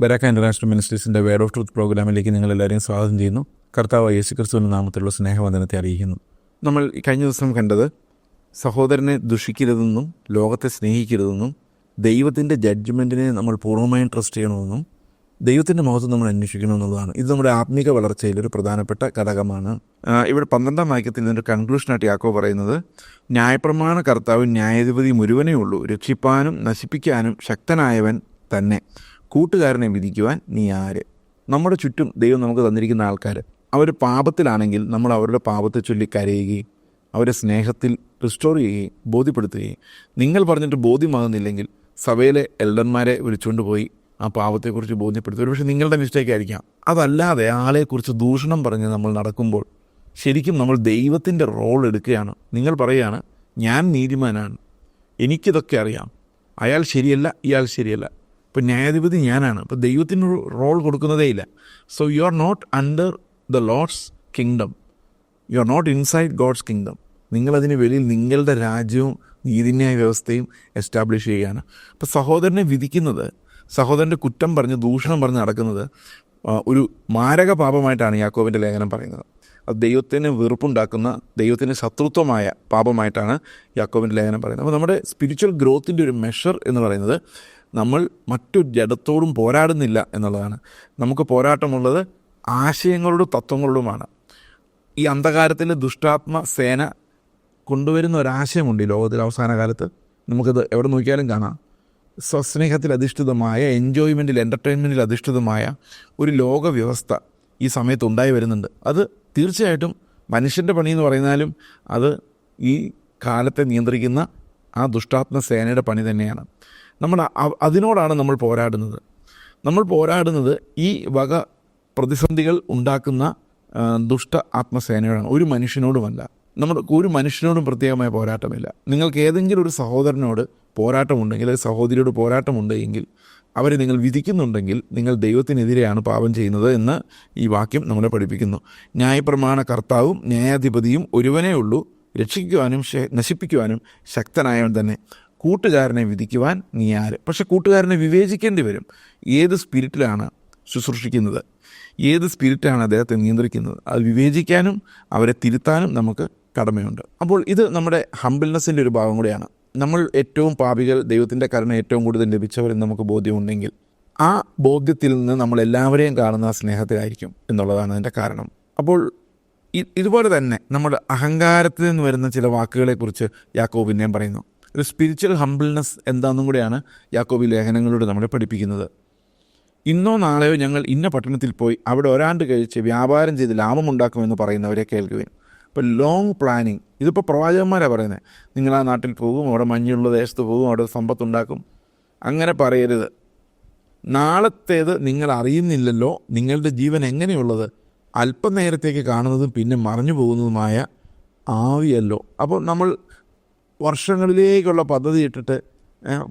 ബരാക്ക international മിനിസ്ട്രീസിൻ്റെ word of truth പ്രോഗ്രാമിലേക്ക് നിങ്ങളെല്ലാവരെയും സ്വാഗതം ചെയ്യുന്നു. കർത്താവ് യേശു ക്രിസ്തുവിൻ്റെ നാമത്തിലുള്ള സ്നേഹവന്ദനത്തെ അറിയിക്കുന്നു. നമ്മൾ കഴിഞ്ഞ ദിവസം കണ്ടത് സഹോദരനെ ദുഷിക്കരുതെന്നും ലോകത്തെ സ്നേഹിക്കരുതെന്നും ദൈവത്തിൻ്റെ ജഡ്ജ്മെൻറ്റിനെ നമ്മൾ പൂർണ്ണമായും ട്രസ്റ്റ് ചെയ്യണമെന്നും ദൈവത്തിൻ്റെ മഹത്വം നമ്മൾ അന്വേഷിക്കണമെന്നുള്ളതാണ്. ഇത് നമ്മുടെ ആത്മീക വളർച്ചയിലൊരു പ്രധാനപ്പെട്ട ഘടകമാണ്. ഇവിടെ 12-ാം വാക്യത്തിൽ നിന്നൊരു കൺക്ലൂഷനായിട്ട് യാക്കോബ് പറയുന്നത്, ന്യായപ്രമാണ കർത്താവ് ന്യായാധിപതി മുഴുവനേ ഉള്ളൂ, രക്ഷിപ്പാനും നശിപ്പിക്കാനും ശക്തനായവൻ തന്നെ, കൂട്ടുകാരനെ വിധിക്കുവാൻ നീ ആര്? നമ്മുടെ ചുറ്റും ദൈവം നമുക്ക് തന്നിരിക്കുന്ന ആൾക്കാർ അവർ പാപത്തിലാണെങ്കിൽ നമ്മൾ അവരുടെ പാപത്തെ ചൊല്ലി കരയുകയും അവരെ സ്നേഹത്തിൽ റിസ്റ്റോർ ചെയ്യുകയും ബോധ്യപ്പെടുത്തുകയും, നിങ്ങൾ പറഞ്ഞിട്ട് ബോധ്യമാകുന്നില്ലെങ്കിൽ സഭയിലെ എൽഡർമാരെ വിളിച്ചുകൊണ്ട് പോയി ആ പാപത്തെക്കുറിച്ച് ബോധ്യപ്പെടുത്തും. ഒരു പക്ഷേ നിങ്ങളുടെ മിസ്റ്റേക്ക് ആയിരിക്കാം. അതല്ലാതെ ആളെക്കുറിച്ച് ദൂഷണം പറഞ്ഞ് നമ്മൾ നടക്കുമ്പോൾ ശരിക്കും നമ്മൾ ദൈവത്തിൻ്റെ റോൾ എടുക്കുകയാണ്. നിങ്ങൾ പറയുകയാണ്, ഞാൻ നീതിമാനാണ്, എനിക്കിതൊക്കെ അറിയാം, അയാൾ ശരിയല്ല, ഇയാൾ ശരിയല്ല, ഇപ്പോൾ ന്യായാധിപതി ഞാനാണ്, ഇപ്പോൾ ദൈവത്തിന് റോൾ കൊടുക്കുന്നതേ ഇല്ല. So you are not under the Lord's kingdom, you are not inside God's kingdom. നിങ്ങളതിന് വെളിയിൽ നിങ്ങളുടെ രാജ്യവും നീതിന്യായ വ്യവസ്ഥയും എസ്റ്റാബ്ലിഷ് ചെയ്യുകയാണ്. ഇപ്പോൾ സഹോദരനെ വിധിക്കുന്നത്, സഹോദരൻ്റെ കുറ്റം പറഞ്ഞ് ദൂഷണം പറഞ്ഞ് നടക്കുന്നത് ഒരു മാരക പാപമായിട്ടാണ് യാക്കോബിൻ്റെ ലേഖനം പറയുന്നത്. അത് ദൈവത്തിന് വെറുപ്പുണ്ടാക്കുന്ന, ദൈവത്തിന് ശത്രുത്വമായ പാപമായിട്ടാണ് യാക്കോബിൻ്റെ ലേഖനം പറയുന്നത്. അപ്പോൾ നമ്മുടെ സ്പിരിച്വൽ ഗ്രോത്തിൻ്റെ ഒരു മെഷർ എന്ന് പറയുന്നത് നമ്മൾ മറ്റു ജഡത്തോടും പോരാടുന്നില്ല എന്നുള്ളതാണ്. നമുക്ക് പോരാട്ടമുള്ളത് ആശയങ്ങളോടും തത്വങ്ങളോടുമാണ്. ഈ അന്ധകാരത്തിലെ ദുഷ്ടാത്മ സേന കൊണ്ടുവരുന്ന ഒരാശയമുണ്ട് ഈ ലോകത്തിൽ അവസാന കാലത്ത്. നമുക്കത് എവിടെ നോക്കിയാലും കാണാം. സ്വസ്നേഹത്തിൽ അധിഷ്ഠിതമായ, എൻജോയ്മെൻറ്റിൽ, എൻ്റർടൈൻമെൻറ്റിൽ അധിഷ്ഠിതമായ ഒരു ലോക വ്യവസ്ഥ ഈ സമയത്ത് ഉണ്ടായി വരുന്നുണ്ട്. അത് തീർച്ചയായിട്ടും മനുഷ്യൻ്റെ പണി എന്ന് പറയുന്നാലും അത് ഈ കാലത്തെ നിയന്ത്രിക്കുന്ന ആ ദുഷ്ടാത്മ സേനയുടെ പണി തന്നെയാണ്. അതിനോടാണ് നമ്മൾ പോരാടുന്നത്. നമ്മൾ പോരാടുന്നത് ഈ വക പ്രതിസന്ധികൾ ഉണ്ടാക്കുന്ന ദുഷ്ട ആത്മസേനയോടാണ്, ഒരു മനുഷ്യനോടുമല്ല. ഒരു മനുഷ്യനോടും പ്രത്യേകമായ പോരാട്ടമില്ല. നിങ്ങൾക്ക് ഏതെങ്കിലും ഒരു സഹോദരനോട് പോരാട്ടമുണ്ടെങ്കിൽ, ഒരു സഹോദരിയോട് പോരാട്ടമുണ്ടെങ്കിൽ, അവരെ നിങ്ങൾ വിധിക്കുന്നുണ്ടെങ്കിൽ നിങ്ങൾ ദൈവത്തിനെതിരെയാണ് പാപം ചെയ്യുന്നത് എന്ന് ഈ വാക്യം നമ്മളെ പഠിപ്പിക്കുന്നു. ന്യായപ്രമാണ കർത്താവും ന്യായാധിപതിയും ഒരുവനേ ഉള്ളൂ, രക്ഷിക്കുവാനും നശിപ്പിക്കുവാനും ശക്തനായവൻ തന്നെ, കൂട്ടുകാരനെ വിധിക്കുവാൻ നീ ആര്? പക്ഷെ കൂട്ടുകാരനെ വിവേചിക്കേണ്ടി വരും. ഏത് സ്പിരിറ്റിലാണ് ശുശ്രൂഷിക്കുന്നത്, ഏത് സ്പിരിറ്റാണ് അദ്ദേഹത്തെ നിയന്ത്രിക്കുന്നത്, അത് വിവേചിക്കാനും അവരെ തിരുത്താനും നമുക്ക് കടമയുണ്ട്. അപ്പോൾ ഇത് നമ്മുടെ ഹംബിൾനെസ്സിൻ്റെ ഒരു ഭാഗം കൂടിയാണ്. നമ്മൾ ഏറ്റവും പാപികൾ, ദൈവത്തിൻ്റെ കരുണ ഏറ്റവും കൂടുതൽ ലഭിച്ചവരെന്ന് നമുക്ക് ബോധ്യമുണ്ടെങ്കിൽ ആ ബോധ്യത്തിൽ നിന്ന് നമ്മൾ എല്ലാവരെയും കാണുന്ന സ്നേഹത്തിലായിരിക്കും എന്നുള്ളതാണ് അതിൻ്റെ കാരണം. അപ്പോൾ ഇതുപോലെ തന്നെ നമ്മുടെ അഹങ്കാരത്തിൽ നിന്ന് വരുന്ന ചില വാക്കുകളെക്കുറിച്ച് യാക്കോബ് പിന്നെയും പറയുന്നു. ഒരു സ്പിരിച്വൽ ഹംബിൾനെസ് എന്താണെന്നും കൂടെയാണ് യാക്കോബ് ലേഖനങ്ങളിലൂടെ നമ്മളെ പഠിപ്പിക്കുന്നത്. ഇന്നോ നാളെയോ ഞങ്ങൾ ഇന്ന പട്ടണത്തിൽ പോയി അവിടെ ഒരാണ്ട് കഴിച്ച് വ്യാപാരം ചെയ്ത് ലാഭമുണ്ടാക്കുമെന്ന് പറയുന്നവരെ കേൾക്കുകയും. ഇപ്പോൾ ലോങ് പ്ലാനിങ്, ഇതിപ്പോൾ പ്രവാചകന്മാരാണ് പറയുന്നത്. നിങ്ങൾ ആ നാട്ടിൽ പോകും, അവിടെ മഞ്ഞുള്ള ദേശത്ത് പോകും, അവിടെ സമ്പത്തുണ്ടാക്കും. അങ്ങനെ പറയരുത്. നാളത്തേത് നിങ്ങൾ അറിയുന്നില്ലല്ലോ, നിങ്ങളുടെ ജീവൻ എങ്ങനെയുള്ളത്, അല്പനേരത്തേക്ക് കാണുന്നതും പിന്നെ മറഞ്ഞു പോകുന്നതുമായ ആവിയല്ലോ. അപ്പോൾ നമ്മൾ വർഷങ്ങളിലേക്കുള്ള പദ്ധതി ഇട്ടിട്ട്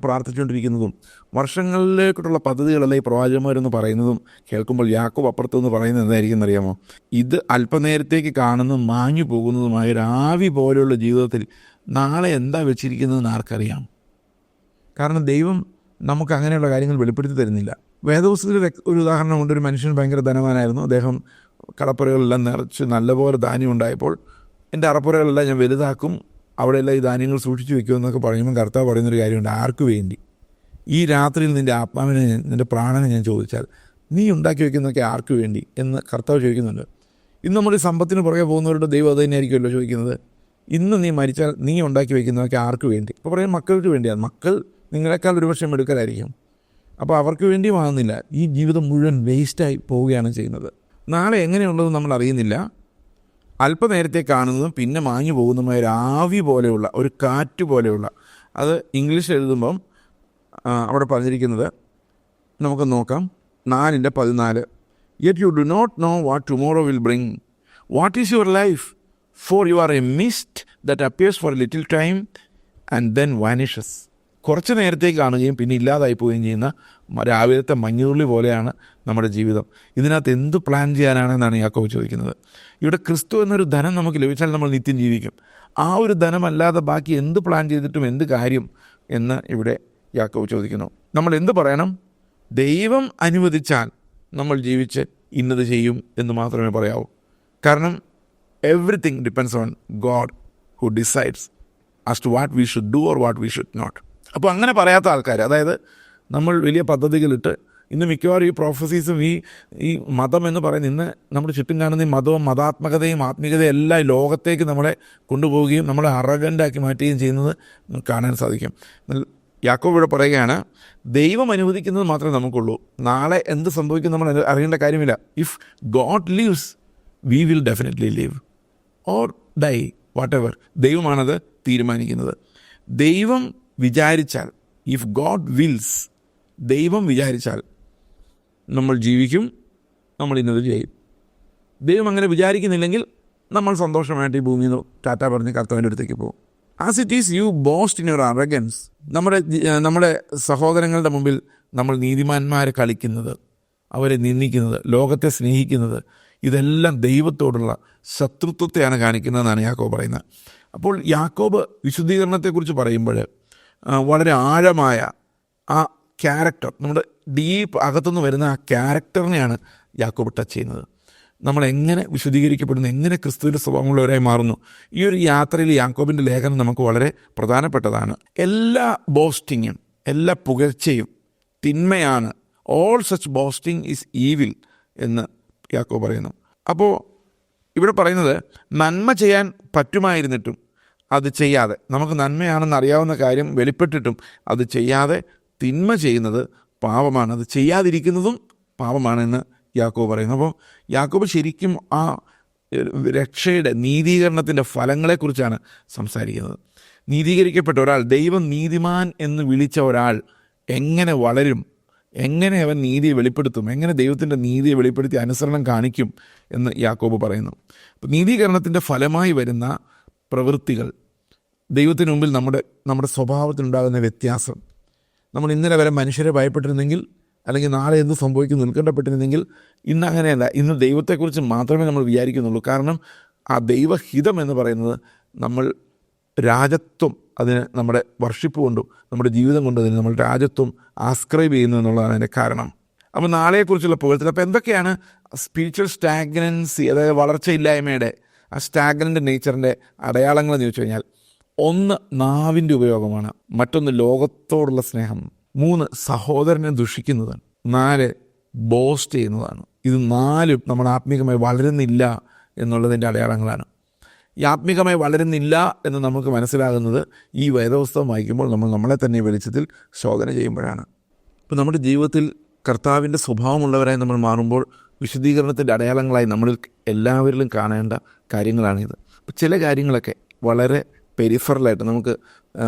പ്രാർത്ഥിച്ചുകൊണ്ടിരിക്കുന്നതും വർഷങ്ങളിലേക്കുള്ള പദ്ധതികളല്ല ഈ പ്രവാചകന്മാരെന്ന് പറയുന്നതും കേൾക്കുമ്പോൾ യാക്കോബ് അപ്പുറത്തുനിന്ന് പറയുന്നത് എന്തായിരിക്കും എന്നറിയാമോ? ഇത് അല്പനേരത്തേക്ക് കാണുന്നതും മാഞ്ഞു പോകുന്നതുമായ ഒരു ആവി പോലെയുള്ള ജീവിതത്തിൽ നാളെ എന്താ വെച്ചിരിക്കുന്നതെന്ന് ആർക്കറിയാം? കാരണം ദൈവം നമുക്ക് അങ്ങനെയുള്ള കാര്യങ്ങൾ വെളിപ്പെടുത്തി തരുന്നില്ല. വേദപുസ്തകത്തിൽ ഒരു ഉദാഹരണമുണ്ട്. ഒരു മനുഷ്യൻ ഭയങ്കര ധനവാനായിരുന്നു. അദ്ദേഹം കടപ്പുരകളെല്ലാം നിറച്ച് നല്ലപോലെ ധാന്യം ഉണ്ടായപ്പോൾ, എൻ്റെ അറപ്പുരകളെല്ലാം ഞാൻ വലുതാക്കും, അവിടെയെല്ലാം ഈ ധാന്യങ്ങൾ സൂക്ഷിച്ചു വെക്കുമെന്നൊക്കെ പറയുമ്പോൾ കർത്താവ് പറയുന്നൊരു കാര്യമുണ്ട്. ആർക്ക് വേണ്ടി? ഈ രാത്രിയിൽ നിൻ്റെ ആത്മാവിനെ, നിൻ്റെ പ്രാണനെ ഞാൻ ചോദിച്ചാൽ നീ ഉണ്ടാക്കി വെക്കുന്നതൊക്കെ ആർക്ക് വേണ്ടി എന്ന് കർത്താവ് ചോദിക്കുന്നുണ്ട്. ഇന്ന് നമ്മൾ ഈ സമ്പത്തിന് പുറകെ പോകുന്നവരുടെ ദൈവം അത് തന്നെയായിരിക്കുമല്ലോ ചോദിക്കുന്നത്. ഇന്ന് നീ മരിച്ചാൽ നീ ഉണ്ടാക്കി വെക്കുന്നതൊക്കെ ആർക്ക് വേണ്ടി? അപ്പോൾ പറയും മക്കൾക്ക് വേണ്ടിയാണ്. മക്കൾ നിങ്ങളെക്കാൾ ഒരുപക്ഷെ എടുക്കലായിരിക്കും. അപ്പോൾ അവർക്ക് വേണ്ടിയുമാകുന്നില്ല. ഈ ജീവിതം മുഴുവൻ വേസ്റ്റായി പോവുകയാണ് ചെയ്യുന്നത്. നാളെ എങ്ങനെയുള്ളതെന്ന് നമ്മൾ അറിയുന്നില്ല. അല്പനേരത്തെ കാണുന്നതും പിന്നെ മാഞ്ഞു പോകുന്നതുമായ ഒരു ആവി പോലെയുള്ള, ഒരു കാറ്റ് പോലെയുള്ള, അത് ഇംഗ്ലീഷിൽ എഴുതുമ്പം അവിടെ പറഞ്ഞിരിക്കുന്നത് നമുക്ക് നോക്കാം. 4:14 Yet you do not know what tomorrow will bring. What is your life? For you are a mist that appears for a little time and then vanishes. കുറച്ച് നേരത്തേക്ക് കാണുകയും പിന്നെ ഇല്ലാതായി പോവുകയും ചെയ്യുന്ന രാവിലത്തെ മഞ്ഞുതുള്ളി പോലെയാണ് നമ്മുടെ ജീവിതം. ഇതിനകത്ത് എന്ത് പ്ലാൻ ചെയ്യാനാണെന്നാണ് യാക്കോബ് ചോദിക്കുന്നത്. ഇവിടെ ക്രിസ്തു എന്നൊരു ധനം നമുക്ക് ലഭിച്ചാൽ നമ്മൾ നിത്യം ജീവിക്കും. ആ ഒരു ധനമല്ലാതെ ബാക്കി എന്ത് പ്ലാൻ ചെയ്തിട്ടും എന്ത് കാര്യം എന്ന് ഇവിടെ യാക്കോബ് ചോദിക്കുന്നു. നമ്മൾ എന്ത് പറയണം? ദൈവം അനുവദിച്ചാൽ നമ്മൾ ജീവിച്ച് ഇന്നത് ചെയ്യും എന്ന് മാത്രമേ പറയാവൂ. കാരണം everything depends on God who decides as to what we should do or what we should not. അപ്പോൾ അങ്ങനെ പറയാത്ത ആൾക്കാർ, അതായത് നമ്മൾ വലിയ പദ്ധതികളിട്ട് ഇന്ന് മിക്കവാറും ഈ പ്രൊഫസീസും ഈ മതം എന്ന് പറയുന്ന ഇന്ന് നമ്മുടെ ചുറ്റും കാണുന്ന ഈ മതവും മതാത്മകതയും ആത്മീയതയും എല്ലാം ഈ ലോകത്തേക്ക് നമ്മളെ കൊണ്ടുപോവുകയും നമ്മളെ അറഗൻ്റാക്കി മാറ്റുകയും ചെയ്യുന്നത് കാണാൻ സാധിക്കും. യാക്കോബ് ഇവിടെ പറയുകയാണ്, ദൈവം അനുവദിക്കുന്നത് മാത്രമേ നമുക്കുള്ളൂ. നാളെ എന്ത് സംഭവിക്കും നമ്മൾ അറിയേണ്ട കാര്യമില്ല. If God lives we will definitely live or die, whatever. ദൈവമാണത് തീരുമാനിക്കുന്നത്. ദൈവം വിചാരിച്ചാൽ, ഇഫ് ഗോഡ് വിൽസ്, ദൈവം വിചാരിച്ചാൽ നമ്മൾ ജീവിക്കും, നമ്മൾ ഇന്നത് ചെയ്യും. ദൈവം അങ്ങനെ വിചാരിക്കുന്നില്ലെങ്കിൽ നമ്മൾ സന്തോഷമായിട്ട് ഈ ഭൂമിയിൽ നിന്ന് ടാറ്റ പറഞ്ഞ് കർത്താവിൻ്റെ അടുത്തേക്ക് പോകും. As it is you boast in your arrogance. നമ്മുടെ സഹോദരങ്ങളുടെ മുമ്പിൽ നമ്മൾ നീതിമാന്മാരെ കളിക്കുന്നത്, അവരെ നിന്ദിക്കുന്നത്, ലോകത്തെ സ്നേഹിക്കുന്നത്, ഇതെല്ലാം ദൈവത്തോടുള്ള ശത്രുത്വത്തെയാണ് കാണിക്കുന്നതെന്നാണ് യാക്കോബ് പറയുന്നത്. അപ്പോൾ യാക്കോബ് വിശുദ്ധീകരണത്തെക്കുറിച്ച് പറയുമ്പോൾ വളരെ ആഴമായ ആ ക്യാരക്ടർ, നമ്മുടെ ഡീപ്പ് അകത്തുനിന്ന് വരുന്ന ആ ക്യാരക്ടറിനെയാണ് യാക്കോബ് ടച്ച് ചെയ്യുന്നത്. നമ്മളെങ്ങനെ വിശുദ്ധീകരിക്കപ്പെടുന്നു, എങ്ങനെ ക്രിസ്തുവിൻ്റെ സ്വഭാവമുള്ളവരായി മാറുന്നു. ഈ ഒരു യാത്രയിൽ യാക്കോബിൻ്റെ ലേഖനം നമുക്ക് വളരെ പ്രധാനപ്പെട്ടതാണ്. എല്ലാ ബോസ്റ്റിങ്ങും, എല്ലാ പുകഴ്ചയും തിന്മയാണ്. All such boasting is evil എന്ന് യാക്കോബ് പറയുന്നു. അപ്പോൾ ഇവിടെ പറയുന്നത്, നന്മ ചെയ്യാൻ പറ്റുമായിരുന്നിട്ടും അത് ചെയ്യാതെ, നമുക്ക് നന്മയാണെന്ന് അറിയാവുന്ന കാര്യം വെളിപ്പെട്ടിട്ടും അത് ചെയ്യാതെ തിന്മ ചെയ്യുന്നത് പാപമാണ്, അത് ചെയ്യാതിരിക്കുന്നതും പാപമാണെന്ന് യാക്കോബ് പറയുന്നു. അപ്പോൾ യാക്കോബ് ശരിക്കും ആ രക്ഷയുടെ, നീതീകരണത്തിൻ്റെ ഫലങ്ങളെക്കുറിച്ചാണ് സംസാരിക്കുന്നത്. നീതീകരിക്കപ്പെട്ട ഒരാൾ, ദൈവം നീതിമാൻ എന്ന് വിളിച്ച ഒരാൾ എങ്ങനെ വളരും, എങ്ങനെ അവൻ നീതിയെ വെളിപ്പെടുത്തും, എങ്ങനെ ദൈവത്തിൻ്റെ നീതിയെ വെളിപ്പെടുത്തി അനുസരണം കാണിക്കും എന്ന് യാക്കോബ് പറയുന്നു. അപ്പോൾ നീതീകരണത്തിൻ്റെ ഫലമായി വരുന്ന പ്രവൃത്തികൾ, ദൈവത്തിന് മുമ്പിൽ നമ്മുടെ സ്വഭാവത്തിനുണ്ടാകുന്ന വ്യത്യാസം, നമ്മൾ ഇന്നലെ വരെ മനുഷ്യരെ ഭയപ്പെട്ടിരുന്നെങ്കിൽ, അല്ലെങ്കിൽ നാളെ എന്ത് സംഭവിക്കും ഉത്കണ്ഠപ്പെട്ടിരുന്നെങ്കിൽ, ഇന്ന് അങ്ങനെയല്ല. ഇന്ന് ദൈവത്തെക്കുറിച്ച് മാത്രമേ നമ്മൾ വിചാരിക്കുന്നുള്ളൂ. കാരണം ആ ദൈവഹിതം എന്ന് പറയുന്നത് നമ്മൾ രാജത്വം, അതിന് നമ്മുടെ വർഷിപ്പ് കൊണ്ടും നമ്മുടെ ജീവിതം കൊണ്ടും അതിന് നമ്മൾ രാജത്വം ആസ്ക്രൈബ് ചെയ്യുന്നു എന്നുള്ളതാണ് അതിൻ്റെ കാരണം. അപ്പോൾ നാളെക്കുറിച്ചുള്ള പുകഴ്ത്തൽ. അപ്പോൾ എന്തൊക്കെയാണ് സ്പിരിച്വൽ സ്റ്റാഗ്നൻസി, അതായത് വളർച്ചയില്ലായ്മയുടെ ആ സ്റ്റാഗ്നൻ്റ് നേച്ചറിൻ്റെ അടയാളങ്ങളെന്ന് ചോദിച്ചു കഴിഞ്ഞാൽ, 1 നാവിൻ്റെ ഉപയോഗമാണ്, മറ്റൊന്ന് ലോകത്തോടുള്ള സ്നേഹം, 3 സഹോദരനെ ദുഷിക്കുന്നതാണ്, 4 ബോസ്റ്റ് ചെയ്യുന്നതാണ്. ഇത് 4 നമ്മൾ ആത്മീകമായി വളരുന്നില്ല എന്നുള്ളതിൻ്റെ അടയാളങ്ങളാണ്. ഈ ആത്മീകമായി വളരുന്നില്ല എന്ന് നമുക്ക് മനസ്സിലാകുന്നത് ഈ വേദപുസ്തകം വായിക്കുമ്പോൾ നമ്മൾ നമ്മളെ തന്നെ വെളിച്ചത്തിൽ ശോധന ചെയ്യുമ്പോഴാണ്. ഇപ്പോൾ നമ്മുടെ ജീവിതത്തിൽ കർത്താവിൻ്റെ സ്വഭാവമുള്ളവരായി നമ്മൾ മാറുമ്പോൾ വിശുദ്ധീകരണത്തിൻ്റെ അടയാളങ്ങളായി നമ്മളിൽ എല്ലാവരിലും കാണേണ്ട കാര്യങ്ങളാണിത്. അപ്പോൾ ചില കാര്യങ്ങളൊക്കെ വളരെ പെരിഫറലായിട്ട് നമുക്ക്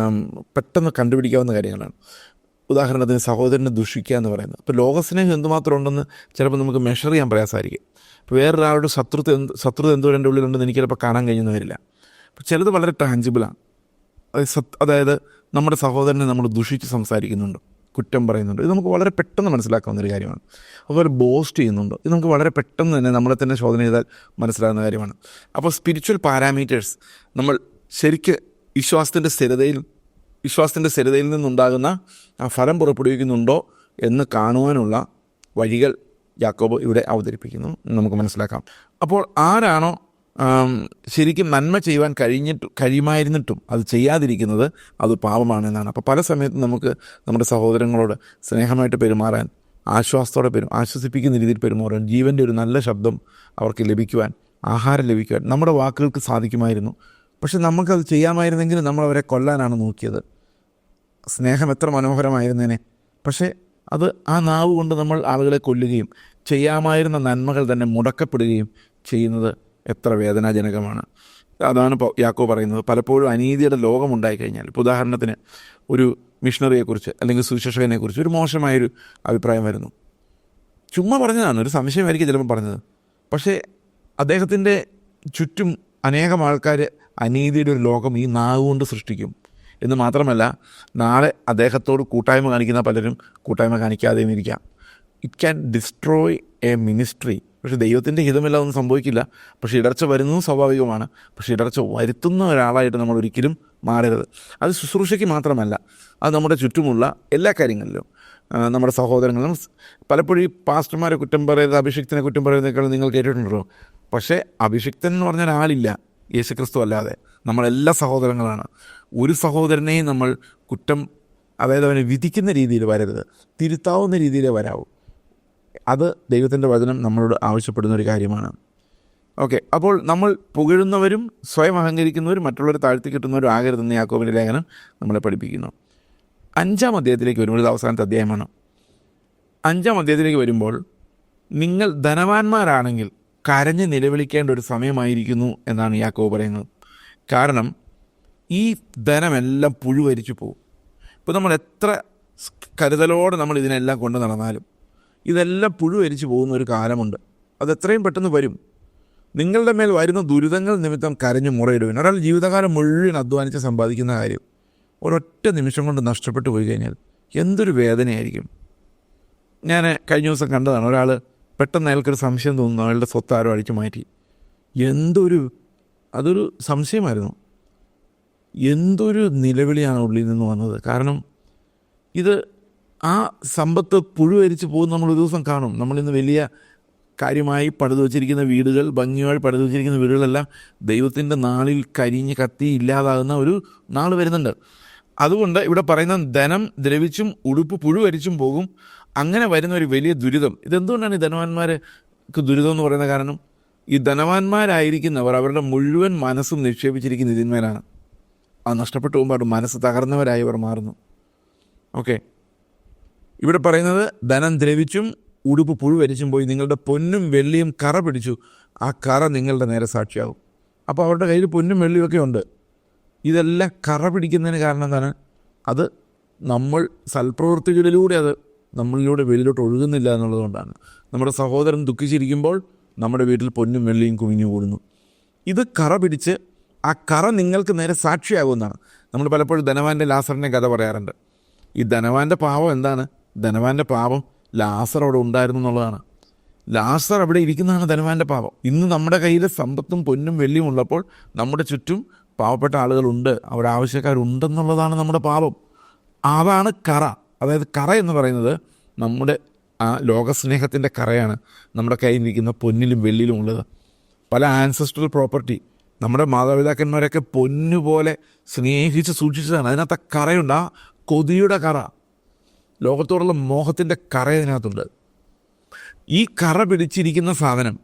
പെട്ടെന്ന് കണ്ടുപിടിക്കാവുന്ന കാര്യങ്ങളാണ്. ഉദാഹരണത്തിന് സഹോദരനെ ദുഷിക്കുക എന്ന് പറയുന്നത്. ഇപ്പോൾ ലോകസ്നേഹം എന്തുമാത്രം ഉണ്ടെന്ന് ചിലപ്പോൾ നമുക്ക് മെഷർ ചെയ്യാൻ പ്രയാസമായിരിക്കും. ഇപ്പോൾ വേറൊരാളുടെ ശത്രുത എന്തോ എൻ്റെ ഉള്ളിലുണ്ടെന്ന് എനിക്ക് ചിലപ്പോൾ കാണാൻ കഴിയുന്ന വരില്ല. അപ്പോൾ ചിലത് വളരെ ടാഞ്ചിബിളാണ്. അതായത് നമ്മുടെ സഹോദരനെ നമ്മൾ ദുഷിച്ച് സംസാരിക്കുന്നുണ്ട്, കുറ്റം പറയുന്നുണ്ട്. ഇത് നമുക്ക് വളരെ പെട്ടെന്ന് മനസ്സിലാക്കാവുന്നൊരു കാര്യമാണ്. അതുപോലെ ബോസ്റ്റ് ചെയ്യുന്നുണ്ട്. ഇത് നമുക്ക് വളരെ പെട്ടെന്ന് തന്നെ നമ്മളെ തന്നെ ശോധന ചെയ്താൽ മനസ്സിലാകുന്ന കാര്യമാണ്. അപ്പോൾ സ്പിരിച്വൽ പാരാമീറ്റേഴ്സ് നമ്മൾ ശരിക്ക് വിശ്വാസത്തിൻ്റെ സ്ഥിരതയിൽ നിന്നുണ്ടാകുന്ന ആ ഫലം പുറപ്പെടുവിക്കുന്നുണ്ടോ എന്ന് കാണുവാനുള്ള വഴികൾ യാക്കോബ് ഇവിടെ അവതരിപ്പിക്കുന്നു, നമുക്ക് മനസ്സിലാക്കാം. അപ്പോൾ ആരാണോ ശരിക്കും നന്മ ചെയ്യുവാൻ കഴിയുമായിരുന്നിട്ടും അത് ചെയ്യാതിരിക്കുന്നത്, അത് പാപമാണെന്നാണ്. അപ്പോൾ പല സമയത്തും നമുക്ക് നമ്മുടെ സഹോദരങ്ങളോട് സ്നേഹമായിട്ട് പെരുമാറാൻ, ആശ്വാസത്തോടെ ആശ്വസിപ്പിക്കുന്ന രീതിയിൽ പെരുമാറാൻ, ജീവൻ്റെ ഒരു നല്ല ശബ്ദം അവർക്ക് ലഭിക്കുവാൻ, ആഹാരം ലഭിക്കുവാൻ നമ്മുടെ വാക്കുകൾക്ക് സാധിക്കുമായിരുന്നു. പക്ഷെ നമുക്കത് ചെയ്യാമായിരുന്നെങ്കിൽ നമ്മൾ അവരെ കൊല്ലാനാണ് നോക്കിയത്. സ്നേഹം എത്ര മനോഹരമായിരുന്നേനെ. പക്ഷേ അത് ആ നാവ് കൊണ്ട് നമ്മൾ ആളുകളെ കൊല്ലുകയും ചെയ്യാമായിരുന്ന നന്മകൾ തന്നെ മുടക്കപ്പെടുകയും ചെയ്യുന്നത് എത്ര വേദനാജനകമാണ്. അതാണ് ഇപ്പോൾ യാക്കോബ് പറയുന്നത്. പലപ്പോഴും അനീതിയുടെ ലോകമുണ്ടായിക്കഴിഞ്ഞാൽ, ഇപ്പോൾ ഉദാഹരണത്തിന് ഒരു മിഷണറിയെക്കുറിച്ച് അല്ലെങ്കിൽ സുവിശേഷകനെക്കുറിച്ച് ഒരു മോശമായൊരു അഭിപ്രായം വരുന്നു. ചുമ്മാ പറഞ്ഞതാണ്, ഒരു സംശയമായിരിക്കും ചിലപ്പോൾ പറഞ്ഞത്. പക്ഷേ അദ്ദേഹത്തിൻ്റെ ചുറ്റും അനേകം ആൾക്കാർ അനീതിയുടെ ഒരു ലോകം ഈ നാവ് കൊണ്ട് സൃഷ്ടിക്കും എന്ന് മാത്രമല്ല, നാളെ അദ്ദേഹത്തോട് കൂട്ടായ്മ കാണിക്കുന്ന പലരും കൂട്ടായ്മ കാണിക്കാതെയും ഇരിക്കാം. It can destroy A ministry. പക്ഷേ ദൈവത്തിൻ്റെ ഹിതമെല്ലാം ഒന്നും സംഭവിക്കില്ല. പക്ഷേ ഇടർച്ച വരുന്നതും സ്വാഭാവികമാണ്. പക്ഷേ ഇടർച്ച വരുത്തുന്ന ഒരാളായിട്ട് നമ്മൾ ഒരിക്കലും മാറരുത്. അത് ശുശ്രൂഷയ്ക്ക് മാത്രമല്ല, അത് നമ്മുടെ ചുറ്റുമുള്ള എല്ലാ കാര്യങ്ങളിലും. നമ്മുടെ സഹോദരങ്ങൾ. പലപ്പോഴും ഈ പാസ്റ്റർമാരെ കുറ്റം പറയുന്നത്, അഭിഷിക്തനെ കുറ്റം പറയുന്നതിനേക്കാൾ നിങ്ങൾ കേട്ടിട്ടുണ്ടല്ലോ. പക്ഷേ അഭിഷിക്തൻ എന്ന് പറഞ്ഞാൽ ആളില്ല യേശുക്രിസ്തു അല്ലാതെ. നമ്മളെല്ലാ സഹോദരങ്ങളാണ്. ഒരു സഹോദരനെയും നമ്മൾ കുറ്റം, അതായത് അവനെ വിധിക്കുന്ന രീതിയിൽ വരരുത്, തിരുത്താവുന്ന രീതിയിലേ വരാവൂ. അത് ദൈവത്തിൻ്റെ വചനം നമ്മളോട് ആവശ്യപ്പെടുന്ന ഒരു കാര്യമാണ്. ഓക്കെ, അപ്പോൾ നമ്മൾ പുകഴുന്നവരും സ്വയം അഹങ്കരിക്കുന്നവരും മറ്റുള്ളവരെ താഴ്ത്തി കിട്ടുന്നവരും ആകരുതെന്ന് യാക്കോബിൻ്റെ ലേഖനം നമ്മളെ പഠിപ്പിക്കുന്നു. 5-ാം അധ്യായത്തിലേക്ക് വരുമ്പോൾ, ഇത് അവസാനത്തെ അധ്യായമാണ്. 5-ാം അധ്യായത്തിലേക്ക് വരുമ്പോൾ, നിങ്ങൾ ധനവാന്മാരാണെങ്കിൽ കരഞ്ഞ് നിലവിളിക്കേണ്ട ഒരു സമയമായിരിക്കുന്നു എന്നാണ് യാക്കോബ് പറയുന്നത്. കാരണം ഈ ധനമെല്ലാം പുഴുവരിച്ചു പോകും. ഇപ്പോൾ നമ്മൾ എത്ര കരുതലോടെ നമ്മൾ ഇതിനെല്ലാം കൊണ്ട് നടന്നാലും ഇതെല്ലാം പുഴുവരിച്ചു പോകുന്ന ഒരു കാലമുണ്ട്. അതെത്രയും പെട്ടെന്ന് വരും. നിങ്ങളുടെ മേൽ വരുന്ന ദുരിതങ്ങൾ നിമിത്തം കരഞ്ഞു മുറയിടുവിൻ. ഒരാൾ ജീവിതകാലം മുഴുവൻ അധ്വാനിച്ച് സമ്പാദിക്കുന്ന കാര്യം ഒരൊറ്റ നിമിഷം കൊണ്ട് നഷ്ടപ്പെട്ടു പോയി കഴിഞ്ഞാൽ എന്തൊരു വേദനയായിരിക്കും. ഞാൻ കഴിഞ്ഞ ദിവസം കണ്ടതാണ്. ഒരാൾ പെട്ടെന്ന് അയാൾക്കൊരു സംശയം തോന്നുന്നു, അയാളുടെ സ്വത്ത് ആരോ അടിച്ചു മാറ്റി. അതൊരു സംശയമായിരുന്നു. എന്തൊരു നിലവിളിയാണ് ഉള്ളിൽ നിന്ന് വന്നത്. കാരണം ഇത് ആ സമ്പത്ത് പുഴുവരിച്ച് പോകുന്ന നമ്മൾ ഒരു ദിവസം കാണും. നമ്മളിന്ന് വലിയ കാര്യമായി പണിതു വച്ചിരിക്കുന്ന വീടുകൾ, ഭംഗിയായി പണിതു വച്ചിരിക്കുന്ന വീടുകളെല്ലാം ദൈവത്തിൻ്റെ നാളിൽ കരിഞ്ഞ് കത്തി ഇല്ലാതാകുന്ന ഒരു നാൾ വരുന്നുണ്ട്. അതുകൊണ്ട് ഇവിടെ പറയുന്ന ധനം ദ്രവിച്ചും ഉടുപ്പ് പുഴുവരിച്ചും പോകും. അങ്ങനെ വരുന്ന ഒരു വലിയ ദുരിതം. ഇതെന്തുകൊണ്ടാണ് ഈ ധനവാന്മാർക്ക് ദുരിതം എന്ന് പറയുന്ന കാരണം? ഈ ധനവാന്മാരായിരിക്കുന്നവർ അവരുടെ മുഴുവൻ മനസ്സും നിക്ഷേപിച്ചിരിക്കുന്ന ഇതിന്മേലാണ്. അത് നഷ്ടപ്പെട്ടു പോകുമ്പോൾ മനസ്സ് തകർന്നവരായി അവർ മാറുന്നു. ഓക്കെ, ഇവിടെ പറയുന്നത് ധനം ദ്രവിച്ചും ഉടുപ്പ് പുഴുവരിച്ചും പോയി, നിങ്ങളുടെ പൊന്നും വെള്ളിയും കറ പിടിച്ചു, ആ കറ നിങ്ങളുടെ നേരെ സാക്ഷിയാകും. അപ്പോൾ അവരുടെ കയ്യിൽ പൊന്നും വെള്ളിയൊക്കെ ഉണ്ട്. ഇതെല്ലാം കറ പിടിക്കുന്നതിന് കാരണം എന്താണ്? അത് നമ്മൾ സൽപ്രവൃത്തികളിലൂടെ അത് നമ്മളിലൂടെ വെളിയിലോട്ട് ഒഴുകുന്നില്ല എന്നുള്ളതുകൊണ്ടാണ്. നമ്മുടെ സഹോദരൻ ദുഃഖിച്ചിരിക്കുമ്പോൾ നമ്മുടെ വീട്ടിൽ പൊന്നും വെള്ളിയും കുമിഞ്ഞു കൂടുന്നു. ഇത് കറ പിടിച്ച് ആ കറ നിങ്ങൾക്ക് നേരെ സാക്ഷിയാകുമെന്നാണ്. നമ്മൾ പലപ്പോഴും ധനവാൻ്റെ ലാസറിനെ കഥ പറയാറുണ്ട്. ഈ ധനവാൻ്റെ പാവം എന്താണ്? ധനവാൻ്റെ പാവം ലാസർ അവിടെ ഉണ്ടായിരുന്നു എന്നുള്ളതാണ്. ലാസർ അവിടെ ഇരിക്കുന്നതാണ് ധനവാൻ്റെ പാവം. ഇന്ന് നമ്മുടെ കയ്യിൽ സമ്പത്തും പൊന്നും വെള്ളിയും ഉള്ളപ്പോൾ നമ്മുടെ ചുറ്റും പാവപ്പെട്ട ആളുകളുണ്ട്, അവിടെ ആവശ്യക്കാരുണ്ടെന്നുള്ളതാണ് നമ്മുടെ പാപം. അതാണ് കറ. അതായത് കറ എന്ന് പറയുന്നത് നമ്മുടെ ആ ലോകസ്നേഹത്തിൻ്റെ കറയാണ് നമ്മുടെ കയ്യിലിരിക്കുന്ന പൊന്നിലും വെള്ളിയിലും ഉള്ളത്. പല ആൻസസ്ട്രൽ പ്രോപ്പർട്ടി നമ്മുടെ മാതാപിതാക്കന്മാരൊക്കെ പൊന്നുപോലെ സ്നേഹിച്ച് സൂക്ഷിച്ചതാണ്. അതിനകത്ത് കറയുണ്ട്, ആ കൊതിയുടെ കറ, ലോകത്തോടുള്ള മോഹത്തിൻ്റെ കറ അതിനകത്തുണ്ട്. ഈ കറ പിടിച്ചിരിക്കുന്ന സാധനം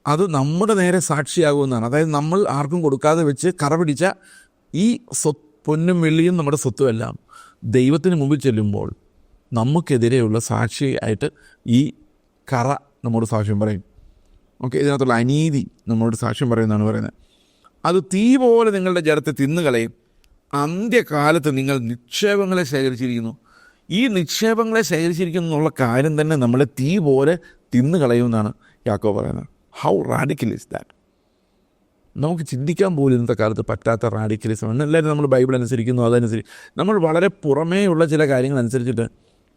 അത് നമ്മുടെ നേരെ സാക്ഷിയാകുമെന്നാണ്. അതായത് നമ്മൾ ആർക്കും കൊടുക്കാതെ വെച്ച് കറ പിടിച്ച ഈ പൊന്നും വെള്ളിയും നമ്മുടെ സ്വത്തുമെല്ലാം ദൈവത്തിന് മുമ്പിൽ ചെല്ലുമ്പോൾ നമുക്കെതിരെയുള്ള സാക്ഷിയായിട്ട് ഈ കറ നമ്മോട് സാക്ഷ്യം പറയും. ഓക്കെ, ഇതിനകത്തുള്ള അനീതി നമ്മളോട് സാക്ഷ്യം പറയുമെന്നാണ് പറയുന്നത്. അത് തീ പോലെ നിങ്ങളുടെ ജഡത്തെ തിന്നുകളയും. അന്ത്യകാലത്ത് നിങ്ങൾ നിക്ഷേപങ്ങളെ ശേഖരിച്ചിരിക്കുന്നു. ഈ നിക്ഷേപങ്ങളെ ശേഖരിച്ചിരിക്കുന്നു എന്നുള്ള കാര്യം തന്നെ നമ്മളെ തീ പോലെ തിന്നുകളയുമെന്നാണ് യാക്കോബ് പറയുന്നത്. How radical is that? നമുക്ക് ചിന്തിക്കാൻ പോലും ഇന്നത്തെ കാലത്ത് പറ്റാത്ത റാഡിക്കലിസം. എല്ലാവരും നമ്മൾ ബൈബിൾ അനുസരിക്കുന്നു, അതനുസരിച്ച് നമ്മൾ വളരെ പുറമേയുള്ള ചില കാര്യങ്ങൾ അനുസരിച്ചിട്ട്